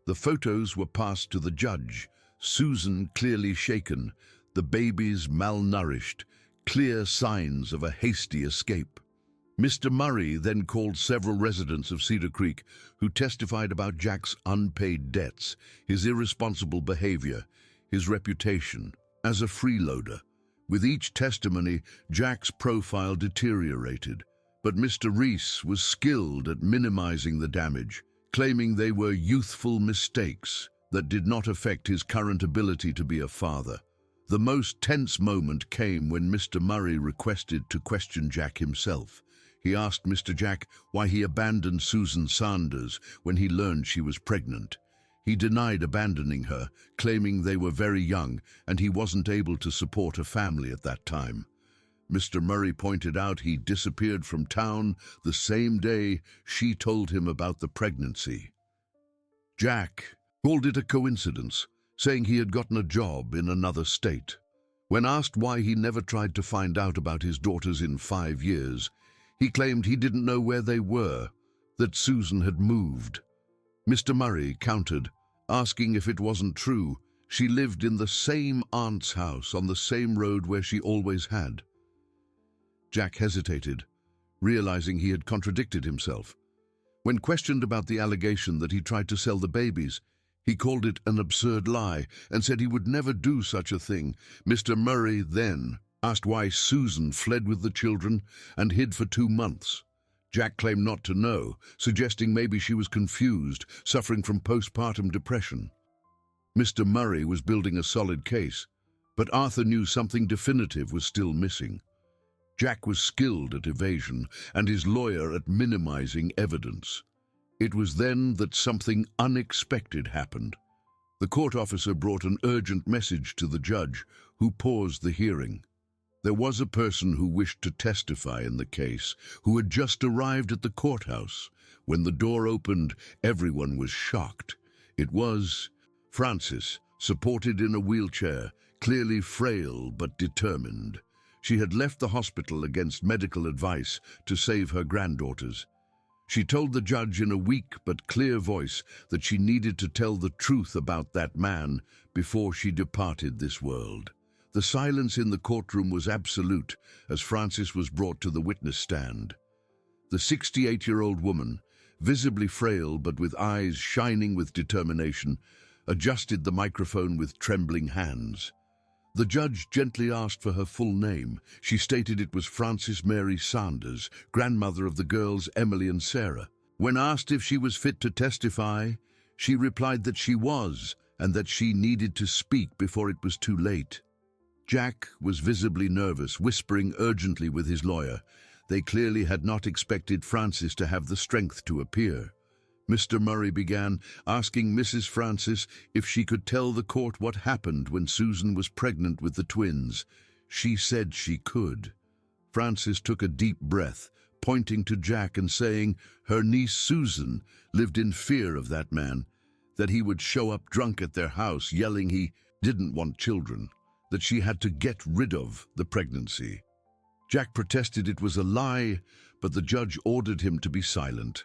The photos were passed to the judge, Susan clearly shaken, the babies malnourished, clear signs of a hasty escape. Mr. Murray then called several residents of Cedar Creek who testified about Jack's unpaid debts, his irresponsible behavior, his reputation as a freeloader. With each testimony, Jack's profile deteriorated, but Mr. Reese was skilled at minimizing the damage, claiming they were youthful mistakes that did not affect his current ability to be a father. The most tense moment came when Mr. Murray requested to question Jack himself. He asked Mr. Jack why he abandoned Susan Sanders when he learned she was pregnant. He denied abandoning her, claiming they were very young and he wasn't able to support a family at that time. Mr. Murray pointed out he disappeared from town the same day she told him about the pregnancy. Jack called it a coincidence, saying he had gotten a job in another state. When asked why he never tried to find out about his daughters in 5 years, he claimed he didn't know where they were, that Susan had moved. Mr. Murray countered, asking if it wasn't true. She lived in the same aunt's house on the same road where she always had. Jack hesitated, realizing he had contradicted himself. When questioned about the allegation that he tried to sell the babies, he called it an absurd lie and said he would never do such a thing. Mr. Murray then asked why Susan fled with the children and hid for 2 months. Jack claimed not to know, suggesting maybe she was confused, suffering from postpartum depression. Mr. Murray was building a solid case, but Arthur knew something definitive was still missing. Jack was skilled at evasion and his lawyer at minimizing evidence. It was then that something unexpected happened. The court officer brought an urgent message to the judge, who paused the hearing. There was a person who wished to testify in the case, who had just arrived at the courthouse. When the door opened, everyone was shocked. It was Frances, supported in a wheelchair, clearly frail but determined. She had left the hospital against medical advice to save her granddaughters. She told the judge in a weak but clear voice that she needed to tell the truth about that man before she departed this world. The silence in the courtroom was absolute as Frances was brought to the witness stand. The 68-year-old woman, visibly frail but with eyes shining with determination, adjusted the microphone with trembling hands. The judge gently asked for her full name. She stated it was Frances Mary Sanders, grandmother of the girls Emily and Sarah. When asked if she was fit to testify, she replied that she was, and that she needed to speak before it was too late. Jack was visibly nervous, whispering urgently with his lawyer. They clearly had not expected Frances to have the strength to appear. Mr. Murray began, asking Mrs. Frances if she could tell the court what happened when Susan was pregnant with the twins. She said she could. Frances took a deep breath, pointing to Jack and saying her niece Susan lived in fear of that man, that he would show up drunk at their house yelling he didn't want children, that she had to get rid of the pregnancy. Jack protested it was a lie, but the judge ordered him to be silent.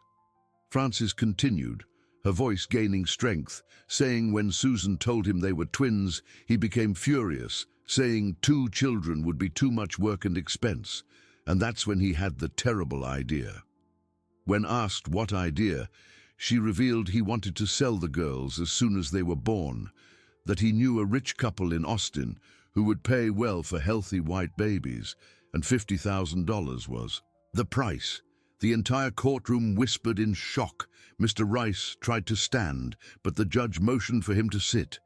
Frances continued, her voice gaining strength, saying when Susan told him they were twins, he became furious, saying 2 children would be too much work and expense, and that's when he had the terrible idea. When asked what idea, she revealed he wanted to sell the girls as soon as they were born, that he knew a rich couple in Austin who would pay well for healthy white babies, and $50,000 was the price. The entire courtroom whispered in shock. Mr. Rice tried to stand, but the judge motioned for him to sit.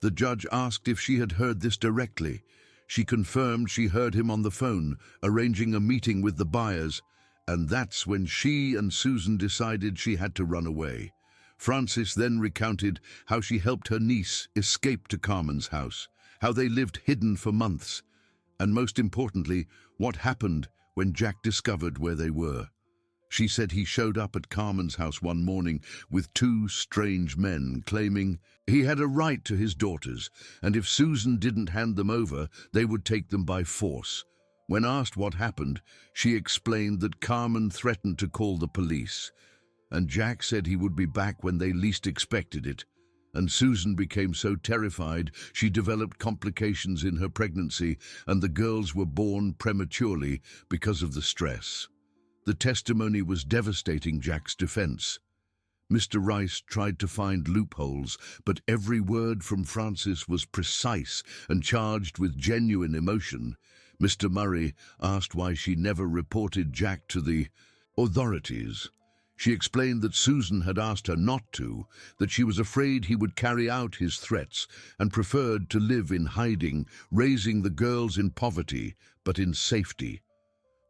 The judge asked if she had heard this directly. She confirmed she heard him on the phone, arranging a meeting with the buyers, and that's when she and Susan decided she had to run away. Frances then recounted how she helped her niece escape to Carmen's house, how they lived hidden for months, and most importantly, what happened when Jack discovered where they were. She said he showed up at Carmen's house one morning with 2 strange men claiming he had a right to his daughters, and if Susan didn't hand them over, they would take them by force. When asked what happened, she explained that Carmen threatened to call the police, and Jack said he would be back when they least expected it. And Susan became so terrified she developed complications in her pregnancy, and the girls were born prematurely because of the stress. The testimony was devastating Jack's defense. Mr. Rice tried to find loopholes, but every word from Frances was precise and charged with genuine emotion. Mr. Murray asked why she never reported Jack to the authorities. She explained that Susan had asked her not to, that she was afraid he would carry out his threats and preferred to live in hiding, raising the girls in poverty, but in safety.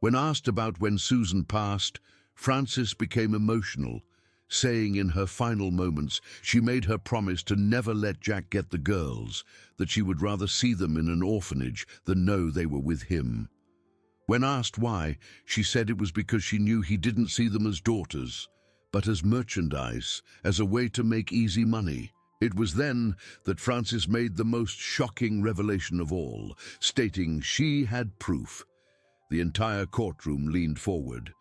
When asked about when Susan passed, Frances became emotional, saying in her final moments she made her promise to never let Jack get the girls, that she would rather see them in an orphanage than know they were with him. When asked why, she said it was because she knew he didn't see them as daughters, but as merchandise, as a way to make easy money. It was then that Frances made the most shocking revelation of all, stating she had proof. The entire courtroom leaned forward.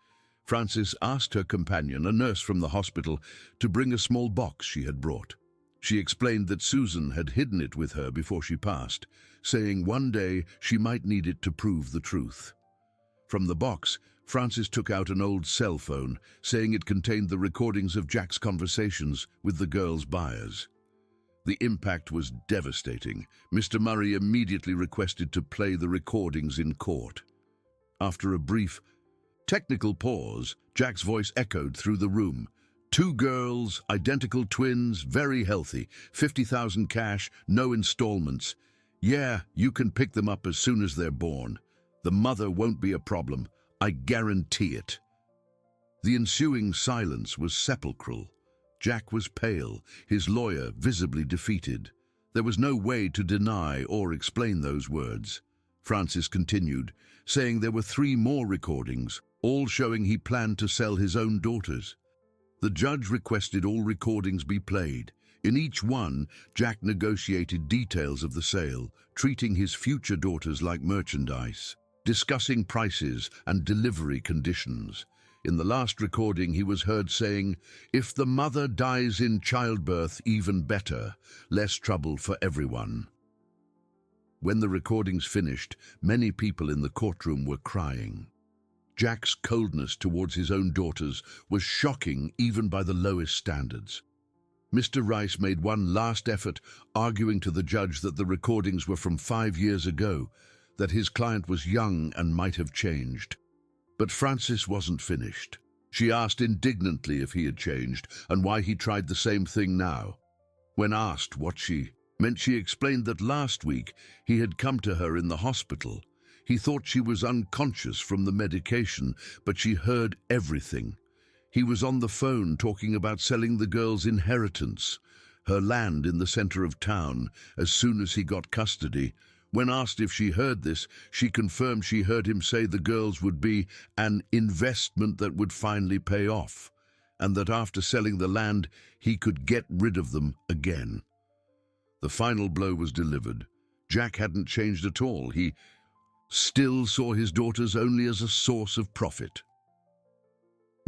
Frances asked her companion, a nurse from the hospital, to bring a small box she had brought. She explained that Susan had hidden it with her before she passed, saying one day she might need it to prove the truth. From the box, Francis took out an old cell phone, saying it contained the recordings of Jack's conversations with the girl's buyers. The impact was devastating. Mr. Murray immediately requested to play the recordings in court. After a brief, technical pause, Jack's voice echoed through the room. 2 girls, identical twins, very healthy, 50,000 cash, no installments. Yeah, you can pick them up as soon as they're born. The mother won't be a problem. I guarantee it. The ensuing silence was sepulchral. Jack was pale, his lawyer visibly defeated. There was no way to deny or explain those words. Francis continued, saying there were 3 more recordings, all showing he planned to sell his own daughters. The judge requested all recordings be played. In each one, Jack negotiated details of the sale, treating his future daughters like merchandise, discussing prices and delivery conditions. In the last recording, he was heard saying, "If the mother dies in childbirth, even better, less trouble for everyone." When the recordings finished, many people in the courtroom were crying. Jack's coldness towards his own daughters was shocking even by the lowest standards. Mr. Rice made one last effort, arguing to the judge that the recordings were from 5 years ago, that his client was young and might have changed. But Francis wasn't finished. She asked indignantly if he had changed and why he tried the same thing now. When asked what she meant, she explained that last week he had come to her in the hospital. He thought she was unconscious from the medication, but she heard everything. He was on the phone talking about selling the girl's inheritance, her land in the center of town, as soon as he got custody. When asked if she heard this, she confirmed she heard him say the girls would be an investment that would finally pay off, and that after selling the land, he could get rid of them again. The final blow was delivered. Jack hadn't changed at all. He still saw his daughters only as a source of profit.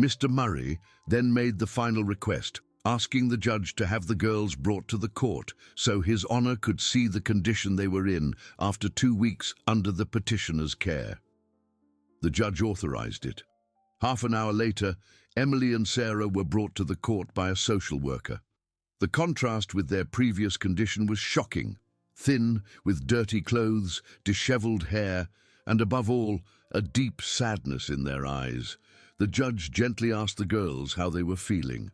Mr. Murray then made the final request, asking the judge to have the girls brought to the court so His Honor could see the condition they were in after 2 weeks under the petitioner's care. The judge authorized it. Half an hour later, Emily and Sarah were brought to the court by a social worker. The contrast with their previous condition was shocking. Thin, with dirty clothes, disheveled hair, and above all, a deep sadness in their eyes. The judge gently asked the girls how they were feeling.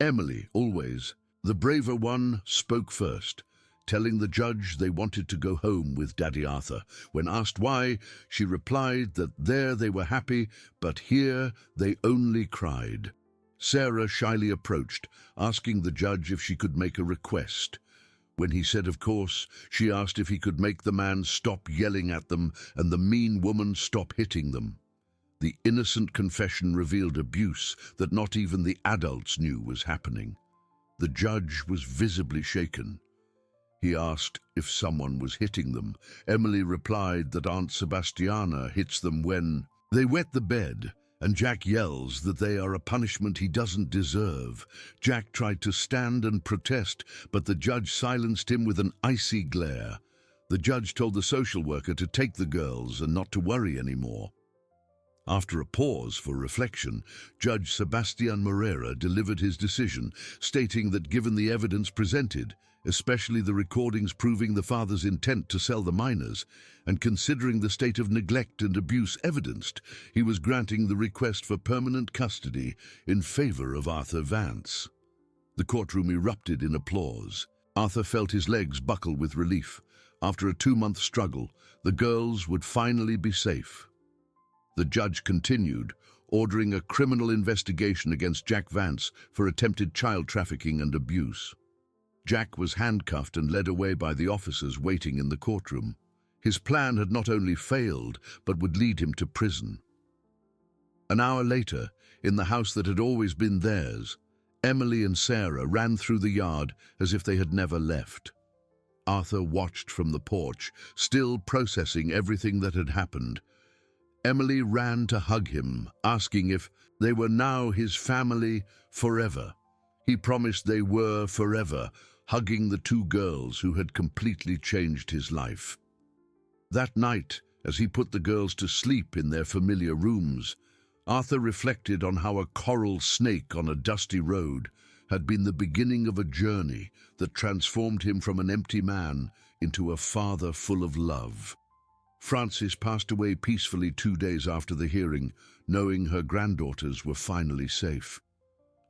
Emily, always the braver one, spoke first, telling the judge they wanted to go home with Daddy Arthur. When asked why, she replied that there they were happy, but here they only cried. Sarah shyly approached, asking the judge if she could make a request. When he said of course, she asked if he could make the man stop yelling at them and the mean woman stop hitting them. The innocent confession revealed abuse that not even the adults knew was happening. The judge was visibly shaken. He asked if someone was hitting them. Emily replied that Aunt Sebastiana hits them when they wet the bed, and Jack yells that they are a punishment he doesn't deserve. Jack tried to stand and protest, but the judge silenced him with an icy glare. The judge told the social worker to take the girls and not to worry anymore. After a pause for reflection, Judge Sebastian Moreira delivered his decision, stating that given the evidence presented, especially the recordings proving the father's intent to sell the minors, and considering the state of neglect and abuse evidenced, he was granting the request for permanent custody in favor of Arthur Vance. The courtroom erupted in applause. Arthur felt his legs buckle with relief. After a 2-month struggle, the girls would finally be safe. The judge continued, ordering a criminal investigation against Jack Vance for attempted child trafficking and abuse. Jack was handcuffed and led away by the officers waiting in the courtroom. His plan had not only failed, but would lead him to prison. An hour later, in the house that had always been theirs, Emily and Sarah ran through the yard as if they had never left. Arthur watched from the porch, still processing everything that had happened. Emily ran to hug him, asking if they were now his family forever. He promised they were forever, hugging the two girls who had completely changed his life. That night, as he put the girls to sleep in their familiar rooms, Arthur reflected on how a coral snake on a dusty road had been the beginning of a journey that transformed him from an empty man into a father full of love. Frances passed away peacefully 2 days after the hearing, knowing her granddaughters were finally safe.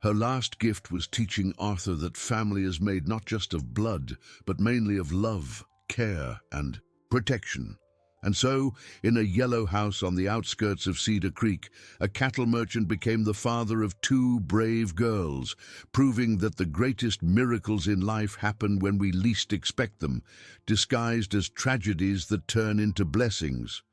Her last gift was teaching Arthur that family is made not just of blood, but mainly of love, care, and protection. And so, in a yellow house on the outskirts of Cedar Creek, a cattle merchant became the father of 2 brave girls, proving that the greatest miracles in life happen when we least expect them, disguised as tragedies that turn into blessings.